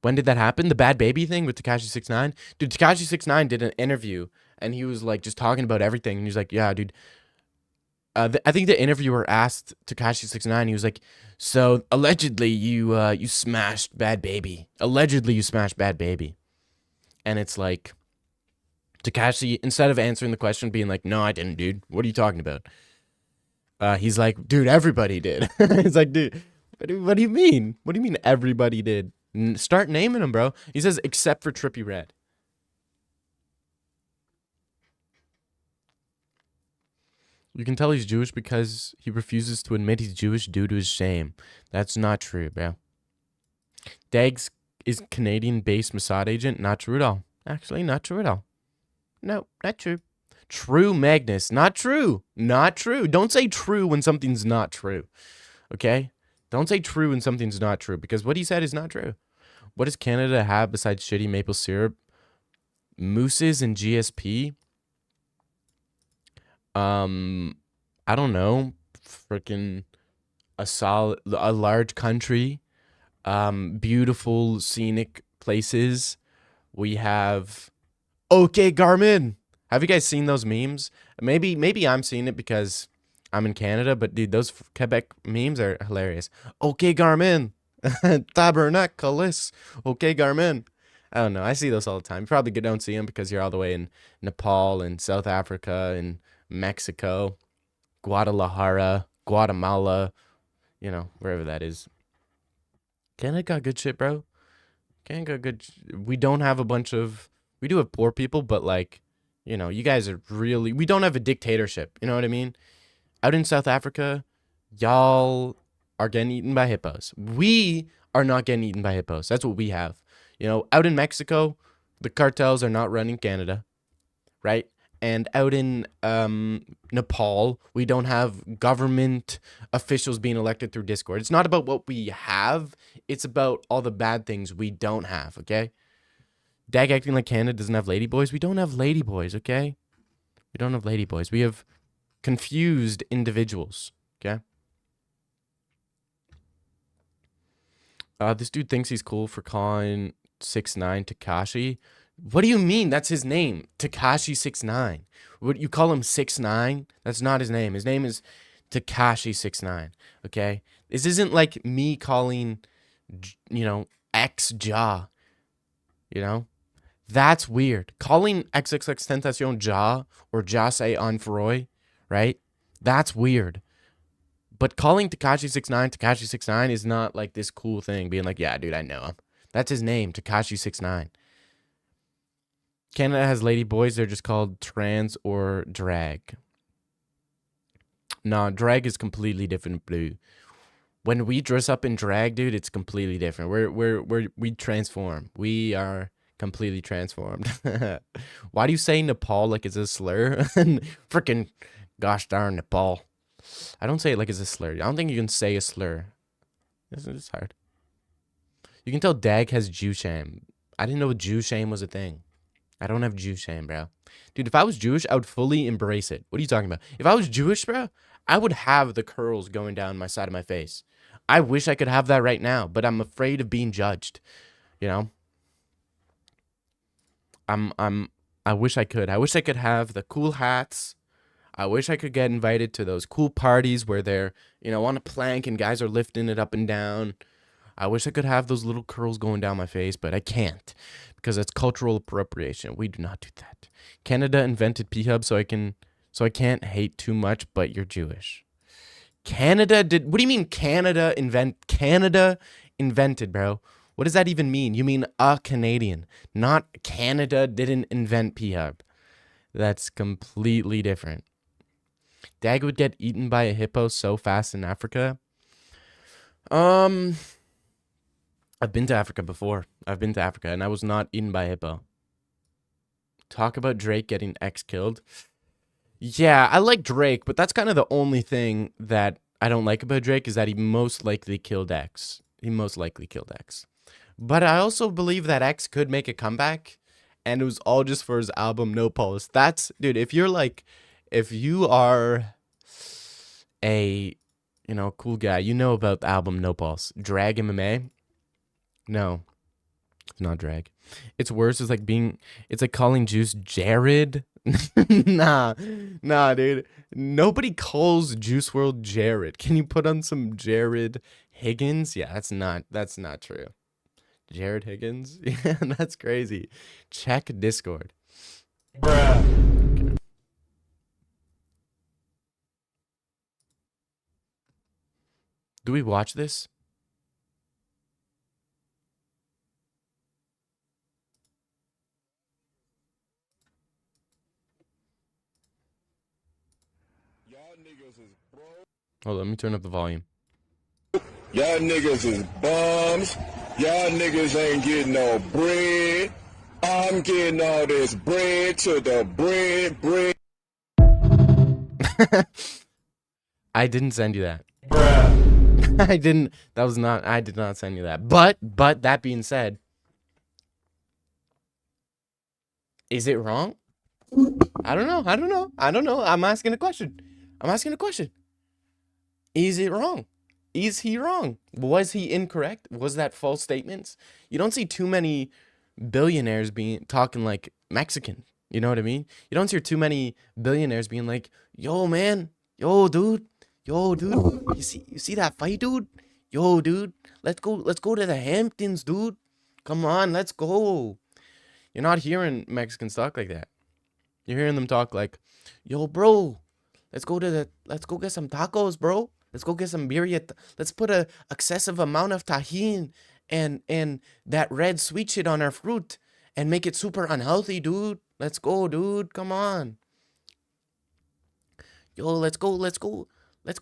When did that happen? The Bad Baby thing with Tekashi 6ix9ine? Dude, Tekashi 6ix9ine did an interview, and he was like just talking about everything. And he was like, yeah, dude. I think the interviewer asked Tekashi 6ix9ine, he was like, so allegedly you smashed Bad Baby. Allegedly you smashed Bad Baby. And it's like, Tekashi, instead of answering the question, being like, no, I didn't, dude. What are you talking about? He's like, dude, everybody did. It's like, dude, what do you mean? What do you mean everybody did? Start naming them, bro. He says, except for Trippie Redd. You can tell he's Jewish because he refuses to admit he's Jewish due to his shame. That's not true, bro. Dags is Canadian-based Mossad agent. Not true at all. Actually, not true at all. No, not true. True, Magnus. Not true. Not true. Don't say true when something's not true. Okay? Don't say true when something's not true, because what he said is not true. What does Canada have besides shitty maple syrup? Mooses and GSP? I don't know. Freaking a large country. Beautiful scenic places. We have OK Garmin. Have you guys seen those memes? Maybe I'm seeing it because I'm in Canada, but dude, those Quebec memes are hilarious. OK Garmin. Tabernaculus. OK Garmin. I don't know. I see those all the time. You probably don't see them because you're all the way in Nepal and South Africa and Mexico, Guadalajara, Guatemala, wherever that is. Canada got good shit, bro. Canada got good. We don't have we do have poor people, but like, you guys are really, we don't have a dictatorship. You know what I mean? Out in South Africa, y'all are getting eaten by hippos. We are not getting eaten by hippos. That's what we have. Out in Mexico, the cartels are not running Canada, right? And out in Nepal, we don't have government officials being elected through Discord. It's not about what we have. It's about all the bad things we don't have, okay? Dag acting like Canada doesn't have ladyboys. We don't have ladyboys, okay? We don't have ladyboys. We have confused individuals, okay? This dude thinks he's cool for calling 6ix9ine Tekashi. What do you mean? That's his name, Tekashi 6ix9ine. What you call him 6ix9ine? That's not his name. His name is Tekashi 6ix9ine. Okay, this isn't like me calling, X Ja. You know, that's weird. Calling XXX Tentacion Ja or Ja Say on Freud, right? That's weird. But calling Tekashi 6ix9ine Tekashi 6ix9ine is not like this cool thing, being like, yeah, dude, I know him. That's his name, Tekashi 6ix9ine. Canada has lady boys. They're just called trans or drag. No, drag is completely different, Blue. When we dress up in drag, dude, it's completely different. We transform. We are completely transformed. Why do you say Nepal like it's a slur? Freaking gosh darn Nepal. I don't say it like it's a slur. I don't think you can say a slur. It's hard. You can tell Dag has Jew shame. I didn't know Jew shame was a thing. I don't have Jew shame, bro. Dude, if I was Jewish, I would fully embrace it. What are you talking about? If I was Jewish, bro, I would have the curls going down my side of my face. I wish I could have that right now, but I'm afraid of being judged. You know? I wish I could. I wish I could have the cool hats. I wish I could get invited to those cool parties where they're, on a plank and guys are lifting it up and down. I wish I could have those little curls going down my face, but I can't because that's cultural appropriation. We do not do that. Canada invented P-Hub, so I can't hate too much, but you're Jewish. Canada did. What do you mean Canada invented, bro? What does that even mean? You mean a Canadian, not Canada didn't invent P-Hub. That's completely different. Dag would get eaten by a hippo so fast in Africa. I've been to Africa before. And I was not eaten by a hippo. Talk about Drake getting X killed. Yeah, I like Drake, but that's kind of the only thing that I don't like about Drake is that he most likely killed X. But I also believe that X could make a comeback, and it was all just for his album No Pulse. That's, dude, if you are a, cool guy, you know about the album No Pulse. Drag MMA? No, it's not drag. It's worse. It's like calling Juice Jared. Nah, dude. Nobody calls Juice WRLD Jared. Can you put on some Jared Higgins? Yeah, that's not true. Jared Higgins? Yeah, that's crazy. Check Discord. Bruh. Okay. Do we watch this? Hold on, let me turn up the volume. Y'all niggas is bums. Y'all niggas ain't getting no bread. I'm getting all this bread to the bread. I didn't send you that. Bruh. I did not send you that. But that being said, is it wrong? I don't know. I'm asking a question. Is it wrong? Is he wrong? Was he incorrect? Was that false statements? You don't see too many billionaires talking like Mexican. You know what I mean? You don't hear too many billionaires being like, yo, man, yo, dude, you see that fight, dude? Yo, dude, let's go to the Hamptons, dude. Come on, let's go. You're not hearing Mexicans talk like that. You're hearing them talk like, yo, bro, let's go get some tacos, bro. Let's go get some birria. Let's put a excessive amount of tahini and that red sweet shit on our fruit and make it super unhealthy, dude. Let's go, dude. Come on. Yo, let's go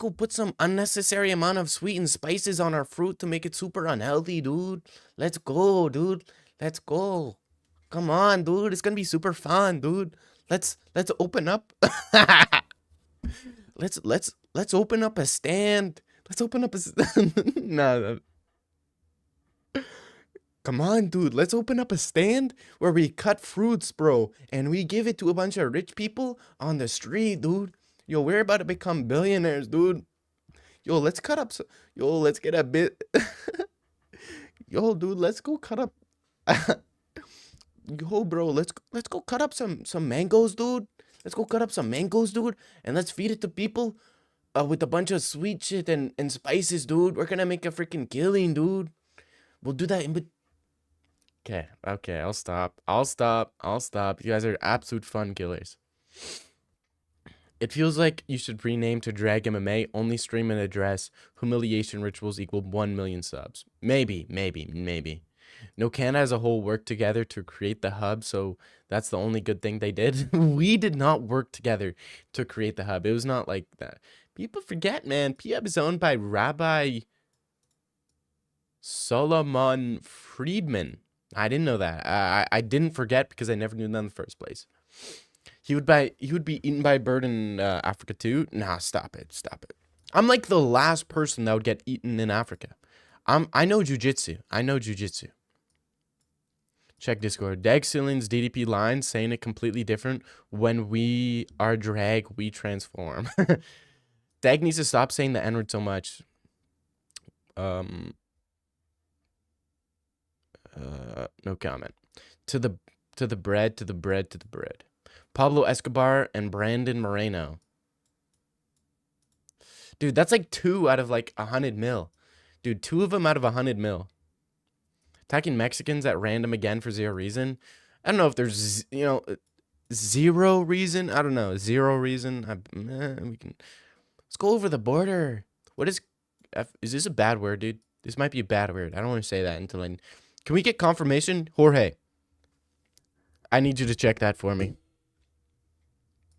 put some unnecessary amount of sweet and spices on our fruit to make it super unhealthy, dude. Let's go, dude. Let's go. Come on, dude. It's gonna be super fun, dude. Let's open up. Let's open up a stand. No. Come on, dude. Let's open up a stand where we cut fruits, bro, and we give it to a bunch of rich people on the street, dude. Yo, we're about to become billionaires, dude. Yo, let's cut up. Let's get a bit. Yo, dude, let's go cut up. Yo, bro, let's go cut up some mangoes, dude. Let's go cut up some mangoes, dude, and let's feed it to people. With a bunch of sweet shit and spices, dude. We're gonna make a freaking killing, dude. We'll do that in. Okay, I'll stop. You guys are absolute fun killers. It feels like you should rename to Drag MMA, only stream and address, humiliation rituals equal 1 million subs. Maybe. No, Canada as a whole worked together to create the hub, so that's the only good thing they did. We did not work together to create the hub. It was not like that. People forget, man. PF is owned by Rabbi Solomon Friedman. I didn't know that. I didn't forget because I never knew that in the first place. He would be eaten by a bird in Africa too. Nah, stop it. I'm like the last person that would get eaten in Africa. I know jujitsu. Check Discord. Dag Ceilin's DDP line saying it completely different. When we are drag, we transform. Dag needs to stop saying the N-word so much. No comment. To the bread. Pablo Escobar and Brandon Moreno. Dude, that's like 2 out of like 100 mil. Dude, 2 of them out of 100 mil. Attacking Mexicans at random again for 0 reason. I don't know if there's, 0 reason. I don't know. 0 reason. We can. Let's go over the border. What is this a bad word, dude? This might be a bad word. I don't want to say that until I. Can we get confirmation? Jorge, I need you to check that for me.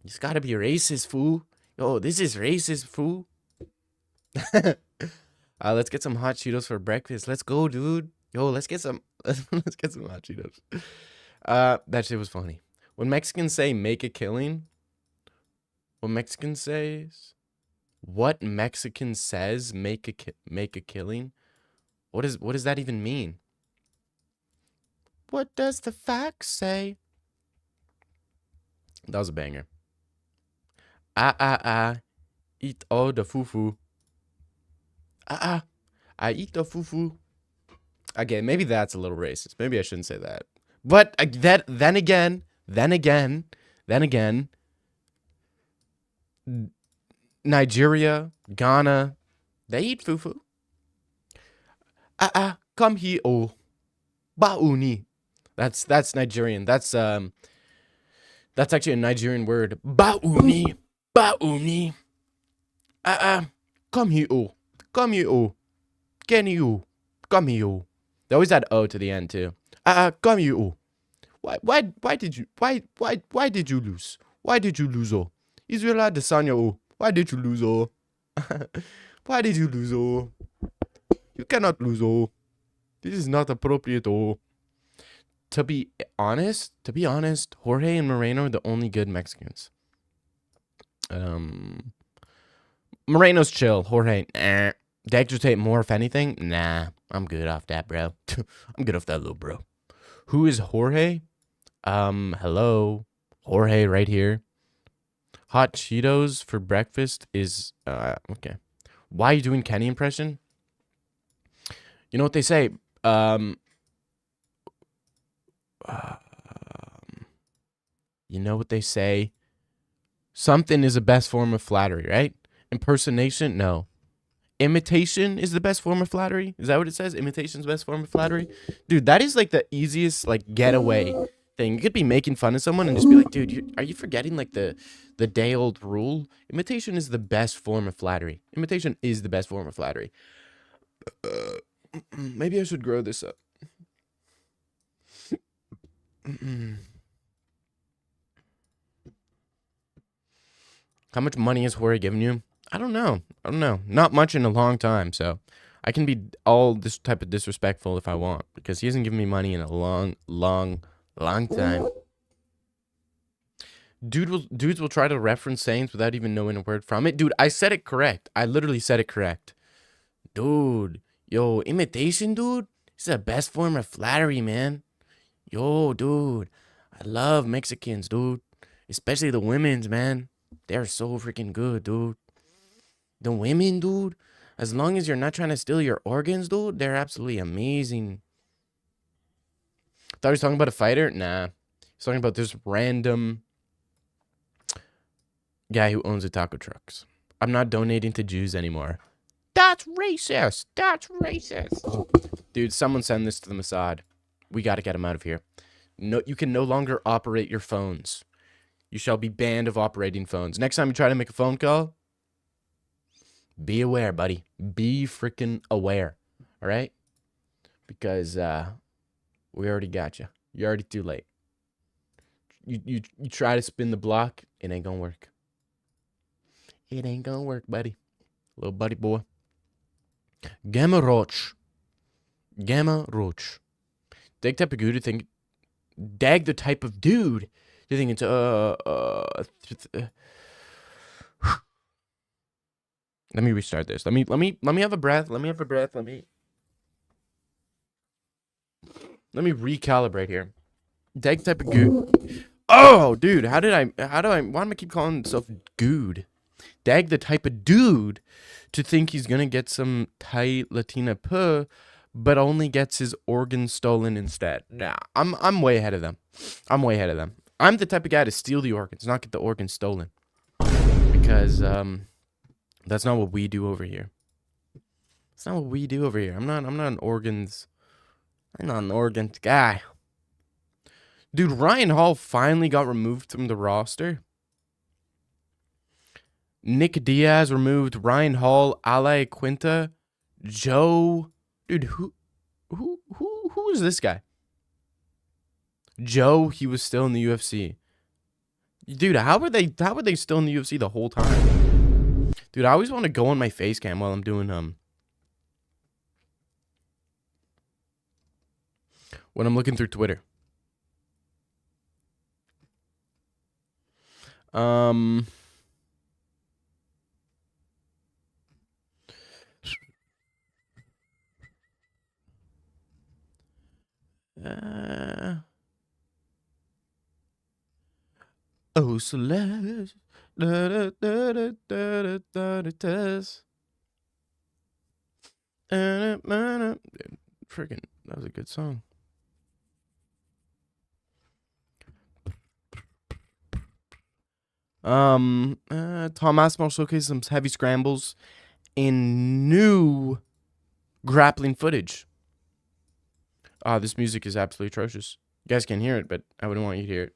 It's gotta be racist, fool. Yo, this is racist, fool. Let's get some hot Cheetos for breakfast. Let's go, dude. Yo, let's get some hot Cheetos. That shit was funny. When Mexicans say make a killing, what Mexican says make a killing? What does that even mean? What does the fact say? That was a banger. Eat all the fufu. I eat the fufu. Okay, maybe that's a little racist. Maybe I shouldn't say that. But then again, Nigeria, Ghana, they eat fufu. Come here, oh, bauni. That's Nigerian. That's actually a Nigerian word. Bauni. Come here, oh. Come here, oh. They always add O to the end too. Come here, oh. Why did you lose? Why did you lose, oh? Israel Adesanya, oh. Why did you lose, oh? Why did you lose, oh? You cannot lose, oh. This is not appropriate, oh. To be honest, Jorge and Moreno are the only good Mexicans. Moreno's chill. Jorge, Dexter more if anything. Nah, I'm good off that, bro. I'm good off that little bro. Who is Jorge? Hello. Jorge right here. Hot Cheetos for breakfast is okay. Why are you doing Kenny impression? You know what they say? You know what they say? Something is the best form of flattery, right? Impersonation? No. Imitation is the best form of flattery? Is that what it says? Imitation is the best form of flattery? Dude, that is like the easiest like getaway thing. You could be making fun of someone and just be like, dude, are you forgetting like the day-old rule? Imitation is the best form of flattery. Imitation is the best form of flattery. Maybe I should grow this up. How much money has Jorge given you? I don't know. Not much in a long time, so I can be all this type of disrespectful if I want, because he hasn't given me money in a long time. Dudes will try to reference sayings without even knowing a word from it. Dude, I said it correct. I literally said it correct. Dude, yo, imitation, dude, is the best form of flattery, man. Yo, dude, I love Mexicans, dude. Especially the women's, man. They're so freaking good, dude. The women, dude. As long as you're not trying to steal your organs, dude, they're absolutely amazing. Thought he was talking about a fighter? Nah. He's talking about this random guy who owns a taco trucks. I'm not donating to Jews anymore. That's racist. That's racist. Dude, someone send this to the Mossad. We got to get him out of here. No, you can no longer operate your phones. You shall be banned of operating phones. Next time you try to make a phone call, be aware, buddy. Be freaking aware. All right? Because we already got you. You're already too late. You try to spin the block, it ain't gonna work. It ain't gonna work, buddy. Little buddy boy. Gamma Roach. Gamma Roach. Dag type of dude to think. Dag the type of dude to think it's Let me restart this. Let me have a breath. Let me have a breath. Let me recalibrate here. Dag type of dude. Oh, dude, why do I keep calling myself dude? Dag the type of dude to think he's gonna get some tight Latina puh, but only gets his organs stolen instead. Nah, I'm way ahead of them. I'm way ahead of them. I'm the type of guy to steal the organs, not get the organs stolen. Because that's not what we do over here. It's not what we do over here. I'm not an organs guy. Dude, Ryan Hall finally got removed from the roster. Nick Diaz removed, Ryan Hall, Ale Quinta, Joe. Dude, who is this guy? Joe, he was still in the UFC. Dude, how were they still in the UFC the whole time? Dude, I always want to go on my face cam while I'm doing when I'm looking through Twitter. Oh, Celeste. Freaking, that was a good song. Tom Aspinall showcased some heavy scrambles in new grappling footage. This music is absolutely atrocious. You guys can hear it, but I wouldn't want you to hear it.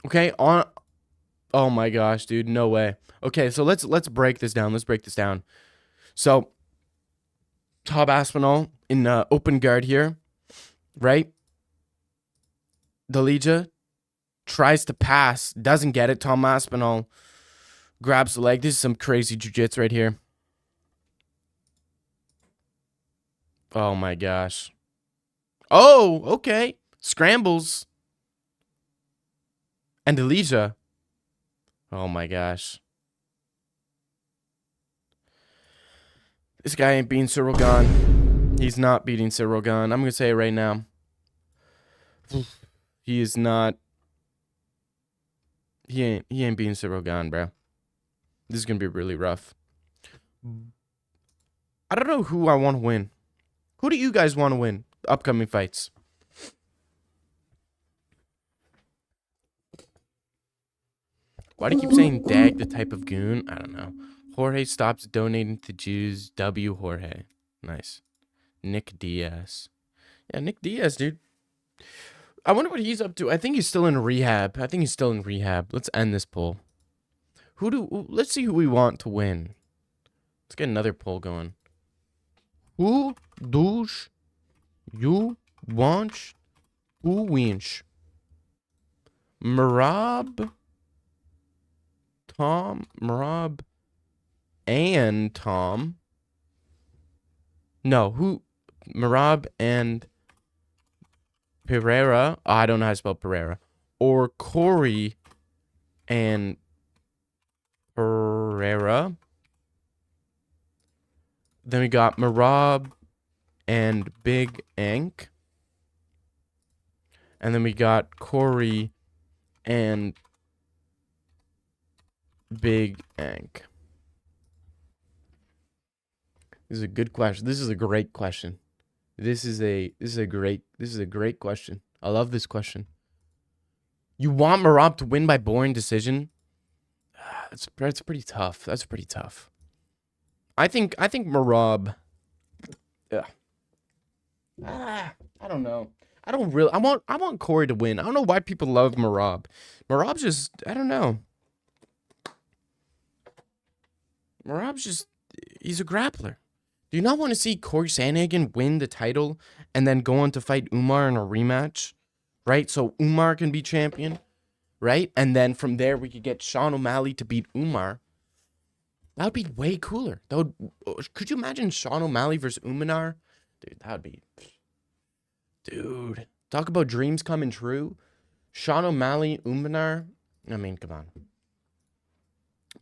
Okay, oh my gosh, dude, no way. Okay, so let's break this down. Let's break this down. So, Tom Aspinall in open guard here, right? Delija tries to pass, doesn't get it. Tom Aspinall grabs the leg. This is some crazy jiu-jitsu right here. Oh my gosh. Oh, okay. Scrambles. And Delija. Oh my gosh. This guy ain't beating Cyril Gahn. He's not beating Cyril Gahn. I'm going to say it right now. He is not. He ain't beating Cyril Gahn, bro. This is going to be really rough. I don't know who I want to win. Who do you guys want to win the upcoming fights? Why do you keep saying Dag the type of goon? I don't know. Jorge stops donating to Jews. W. Jorge. Nice. Nick Diaz. Yeah, Nick Diaz, dude. I wonder what he's up to. I think he's still in rehab. Let's end this poll. Let's see who we want to win. Let's get another poll going. Who does you want to win? Marab and Tom. No, who? Marab and Pereira. Oh, I don't know how to spell Pereira. Or Corey and Pereira. Then we got Marab and Big Ank. And then we got Corey and Big Ank? This is a good question. This is a great question. This is a great question. I love this question. You want Marab to win by boring decision? That's pretty tough. That's pretty tough. I think Marab. Yeah. I don't know. I don't really. I want Corey to win. I don't know why people love Marab. Marab's just. I don't know. Marab's just. He's a grappler. Do you not want to see Corey Sandhagen win the title and then go on to fight Umar in a rematch? Right? So Umar can be champion, right? And then from there we could get Sean O'Malley to beat Umar. That would be way cooler. Could you imagine Sean O'Malley versus Umar? Dude, that would be. Dude, talk about dreams coming true. Sean O'Malley, Umar. I mean, come on.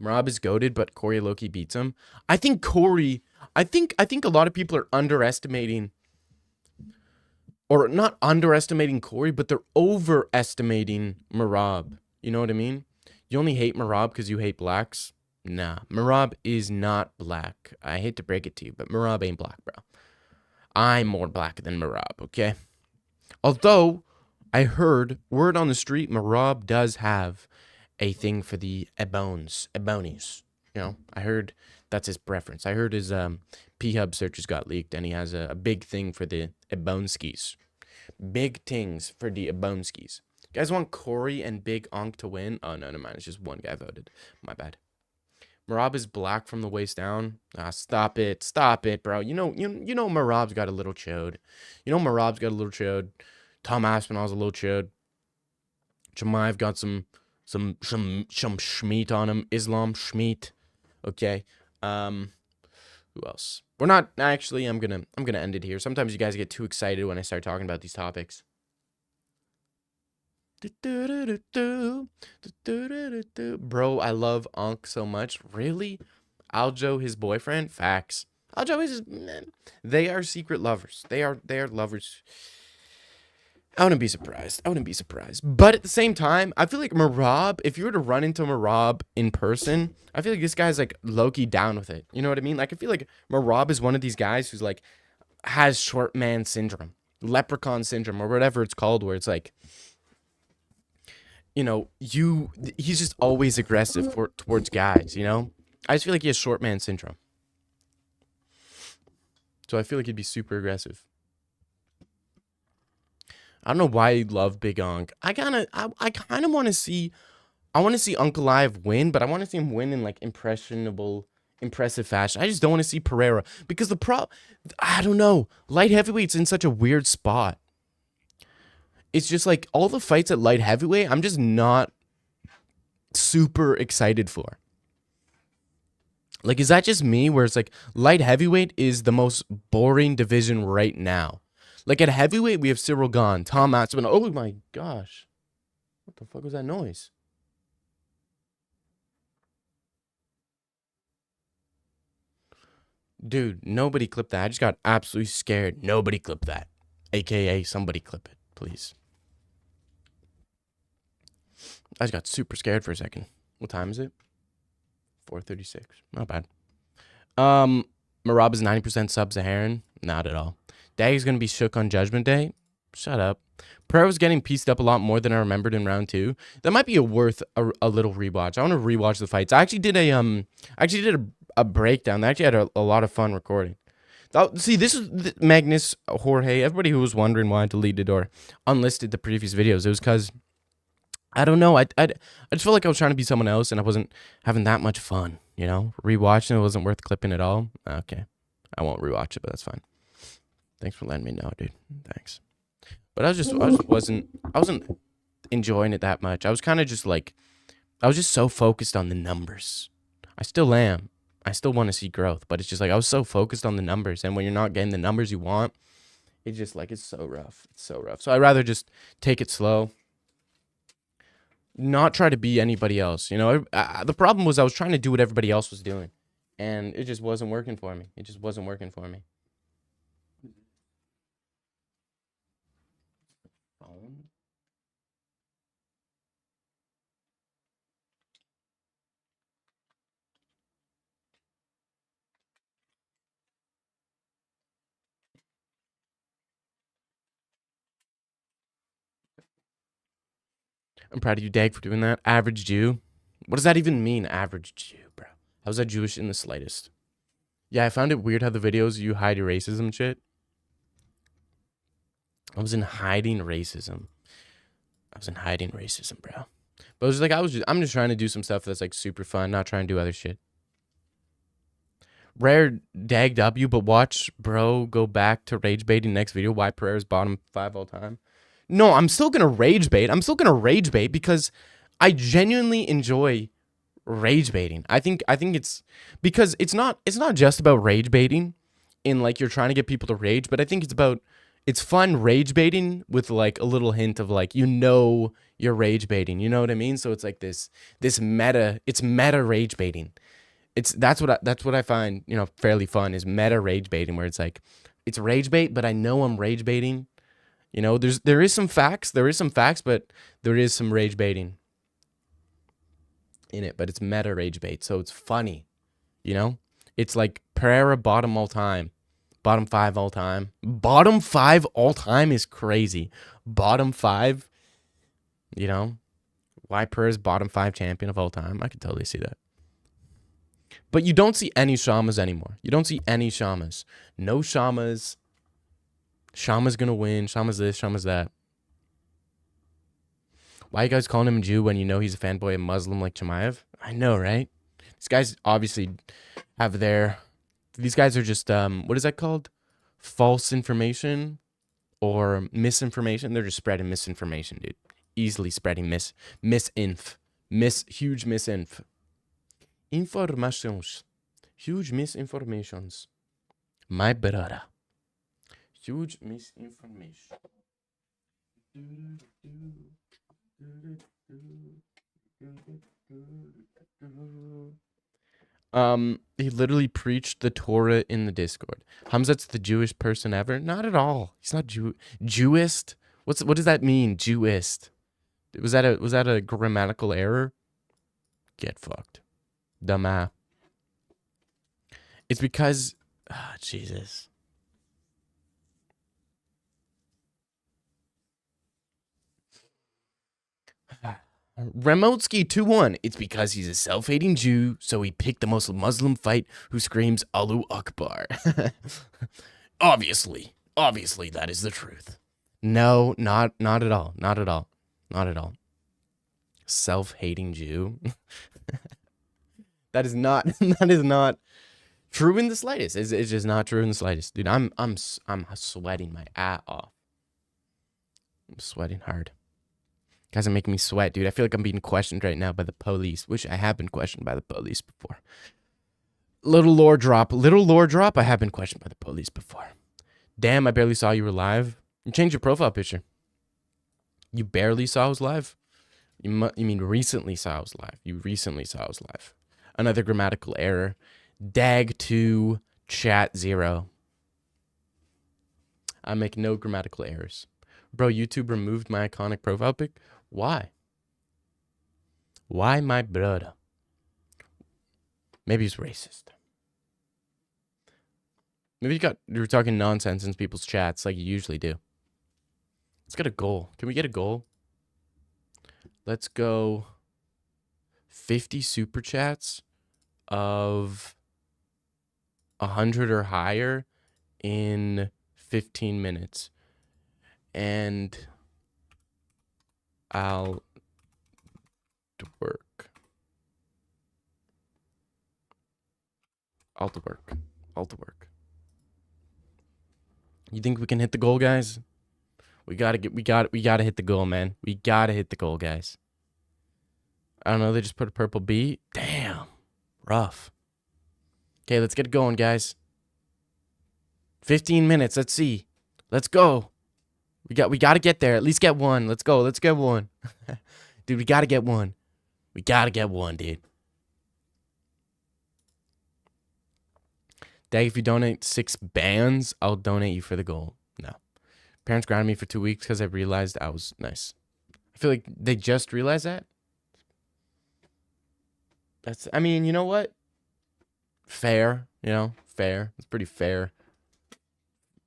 Marab is goated, but Corey Loki beats him. I think Corey. I think a lot of people are underestimating, or not underestimating Corey, but they're overestimating Marab. You know what I mean? You only hate Marab because you hate blacks. Nah, Marab is not black. I hate to break it to you, but Marab ain't black, bro. I'm more black than Marab, okay? Although, I heard word on the street, Marab does have a thing for the Ebonies. You know, I heard that's his preference. I heard his P-Hub searches got leaked, and he has a big thing for the Ebonskis. Big things for the Ebonskis. You guys want Corey and Big Onk to win? Oh, no, never mind. It's just one guy voted. My bad. Marab is black from the waist down. Ah, stop it, bro. You know Marab's got a little chode. Tom Aspinall's a little chode. Jemayev got some schmeat on him. Islam schmeat. Okay. Who else? We're not actually. I'm gonna end it here. Sometimes you guys get too excited when I start talking about these topics. Bro, I love Ankh so much. Really? Aljo, his boyfriend? Facts. Aljo is man. They are secret lovers. They are lovers. I wouldn't be surprised. But at the same time, I feel like Marab, if you were to run into Marab in person, I feel like this guy's like low-key down with it. You know what I mean? Like I feel like Marab is one of these guys who's like has short man syndrome, leprechaun syndrome, or whatever it's called, where it's like, you know, he's just always aggressive towards guys, you know? I just feel like he has short man syndrome. So I feel like he'd be super aggressive. I don't know why you love Big Onk. I kind of want to see Uncle Live win, but I want to see him win in like impressive fashion. I just don't want to see Pereira because I don't know. Light heavyweight's in such a weird spot. It's just like all the fights at light heavyweight, I'm just not super excited for. Like, is that just me where it's like light heavyweight is the most boring division right now? Like at heavyweight, we have Cyril Gahn, Tom Aspinall. Oh my gosh. What the fuck was that noise? Dude, nobody clip that. I just got absolutely scared. Nobody clip that. AKA somebody clip it, please. I just got super scared for a second. What time is it? 4:36. Not bad. Marab is 90% sub-Saharan. Not at all. Daggy's going to be shook on Judgment Day. Shut up. Pereira was getting pieced up a lot more than I remembered in round 2. That might be worth a little rewatch. I want to rewatch the fights. I actually did a breakdown. I actually had a lot of fun recording. See, this is Magnus, Jorge, everybody who was wondering why I deleted or unlisted the previous videos. It was because, I don't know, I just felt like I was trying to be someone else and I wasn't having that much fun, you know? Rewatching it wasn't worth clipping at all. Okay. I won't rewatch it, but that's fine. Thanks for letting me know, dude. Thanks. But I wasn't enjoying it that much. I was kind of just like, I was just so focused on the numbers. I still am. I still want to see growth, but it's just like I was so focused on the numbers, and when you're not getting the numbers you want, it's just like it's so rough. It's so rough. So I'd rather just take it slow. Not try to be anybody else. You know, the problem was I was trying to do what everybody else was doing, and it just wasn't working for me. It just wasn't working for me. Phone? I'm proud of you, Dag, for doing that. Average Jew. What does that even mean, average Jew, bro? How's that Jewish in the slightest? Yeah, I found it weird how the videos you hide your racism shit. I was in hiding racism. Bro. But it was like I'm just trying to do some stuff that's like super fun, not trying to do other shit. Rare Dag W, but watch bro go back to rage baiting next video. Why Pereira's bottom 5 all time? No, I'm still gonna rage bait. Because I genuinely enjoy rage baiting. I think it's because it's not just about rage baiting in like you're trying to get people to rage, but I think it's fun rage baiting with like a little hint of like you're rage baiting. You know what I mean? So it's like this meta. It's meta rage baiting. That's what I find fairly fun is meta rage baiting, where it's like it's rage bait, but I know I'm rage baiting. There is some facts, but there is some rage baiting in it, but it's meta rage bait, so it's funny. It's like Pereira bottom all time. Bottom 5 all time. Bottom 5 all time is crazy. Bottom 5, why Pereira's bottom 5 champion of all time. I could totally see that. But you don't see any Shamas anymore. You don't see any Shamas. No Shamas. Shama's gonna win. Shama's this, Shama's that. Why are you guys calling him a Jew when you know he's a fanboy of Muslim like Chimaev? I know, right? These guys obviously have these guys are just, what is that called? False information or misinformation. They're just spreading misinformation, dude. Easily spreading huge misinf. Informations. Huge misinformations. My brother. Huge misinformation. He literally preached the Torah in the Discord. Hamzat's the Jewish person ever? Not at all. He's not Jewist. What does that mean? Jewist. Was that a grammatical error? Get fucked. Dumbass. It's because Jesus. Remotsky 2-1. It's because he's a self-hating Jew, so he picked the most Muslim fight who screams Allahu Akbar. Obviously that is the truth. No, not at all. Not at all. Self-hating Jew. That is not true in the slightest. It's just not true in the slightest. Dude, I'm sweating my ass off. I'm sweating hard. Guys are making me sweat, dude. I feel like I'm being questioned right now by the police. Wish I have been questioned by the police before. Little lore drop. I have been questioned by the police before. Damn, I barely saw you were live. You changed your profile picture. You barely saw I was live? You mean recently saw I was live. You recently saw I was live. Another grammatical error. Dag2 chat 0. I make no grammatical errors. Bro, YouTube removed my iconic profile pic. Why? Why, my brother? Maybe he's racist. Maybe you're talking nonsense in people's chats like you usually do. Let's get a goal. Can we get a goal? Let's go 50 super chats of 100 or higher in 15 minutes. And I'll work. You think we can hit the goal, guys? We gotta hit the goal, man. We gotta hit the goal, guys. I don't know, they just put a purple B. Damn. Rough. Okay, let's get going, guys. 15 minutes, let's see. Let's go. We gotta get there. At least get one. Let's go. Let's get one. Dude, we gotta get one. We gotta get one, dude. Dag, if you donate 6 bands, I'll donate you for the goal. No. Parents grounded me for 2 weeks because I realized I was nice. I feel like they just realized that. I mean, you know what? Fair, fair. It's pretty fair.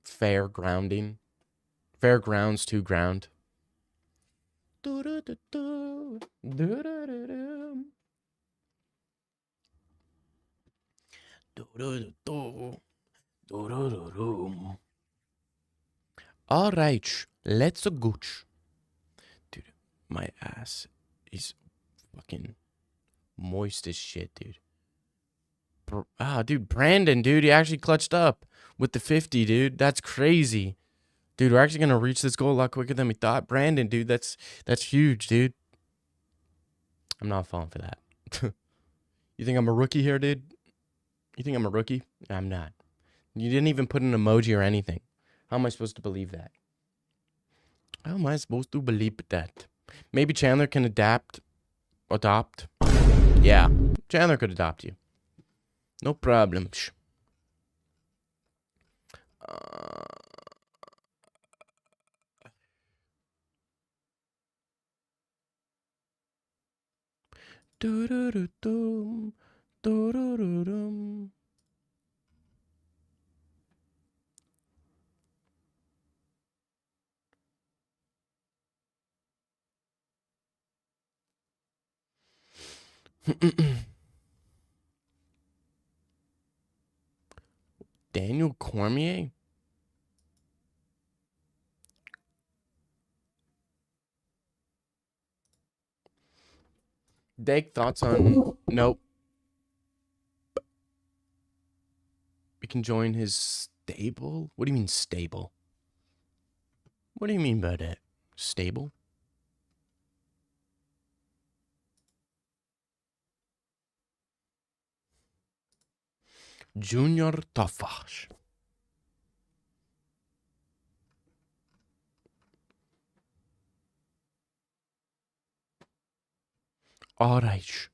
Fair grounding. Fair grounds to ground. All right, let's go. Dude, my ass is fucking moist as shit, dude. Dude, Brandon, dude, he actually clutched up with the 50, dude. That's crazy. Dude, we're actually gonna reach this goal a lot quicker than we thought. Brandon, dude, that's huge, dude. I'm not falling for that. You think I'm a rookie here, dude? You think I'm a rookie? I'm not. You didn't even put an emoji or anything. How am I supposed to believe that? How am I supposed to believe that? Maybe Chandler can adopt. Yeah, Chandler could adopt you. No problem. Daniel Cormier? Dag, thoughts on... Nope. We can join his stable? What do you mean stable? What do you mean by that? Stable? Junior Tafash. All right.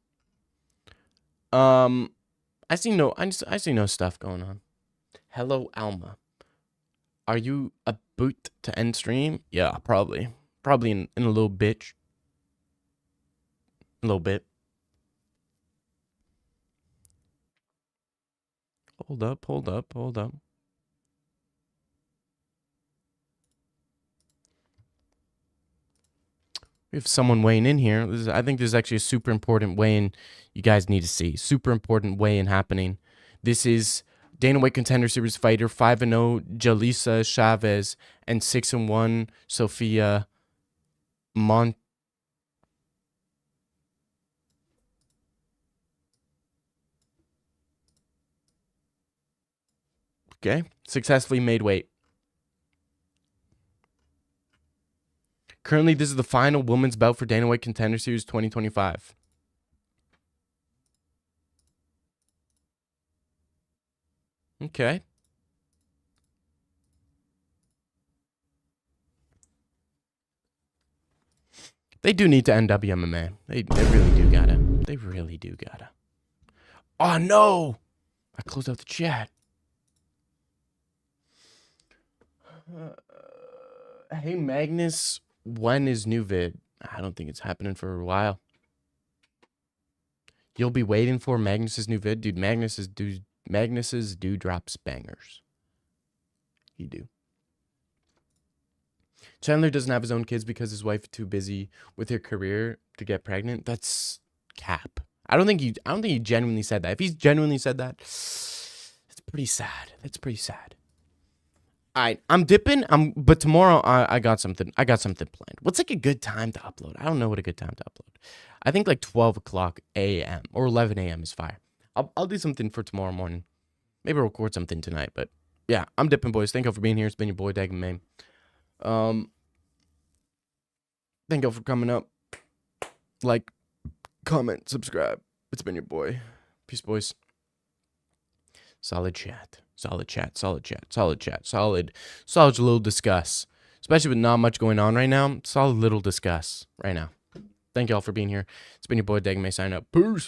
I see no stuff going on. Hello, Alma. Are you about to end stream? Yeah, probably. Probably in a little bit. A little bit. Hold up. We have someone weighing in here. I think this is actually a super important weigh-in you guys need to see. Super important weigh-in happening. This is Dana White Contender Series fighter 5-0 Jalisa Chavez and 6-1 Sophia Mont. Okay, successfully made weight. Currently, this is the final women's bout for Dana White Contender Series 2025. Okay. They do need to end WMMA. They really do gotta. They really do gotta. Oh, no! I closed out the chat. Hey, Magnus, when is new vid? I don't think it's happening for a while. You'll be waiting for Magnus's new vid? Dude, Magnus's do drops bangers. He do. Chandler doesn't have his own kids because his wife is too busy with her career to get pregnant. That's cap. I don't think he genuinely said that. If he's genuinely said that, it's pretty sad. That's pretty sad. All right, I'm dipping. But tomorrow I got something. I got something planned. What's like a good time to upload? I don't know what a good time to upload. I think like 12 o'clock a.m. or 11 a.m. is fire. I'll do something for tomorrow morning. Maybe I'll record something tonight. But yeah, I'm dipping, boys. Thank you for being here. It's been your boy Dag and Mame. Thank you for coming up. Like, comment, subscribe. It's been your boy. Peace, boys. Solid chat. Solid little discuss. Especially with not much going on right now. Solid little discuss right now. Thank y'all for being here. It's been your boy Dag and Mame signing up. Peace.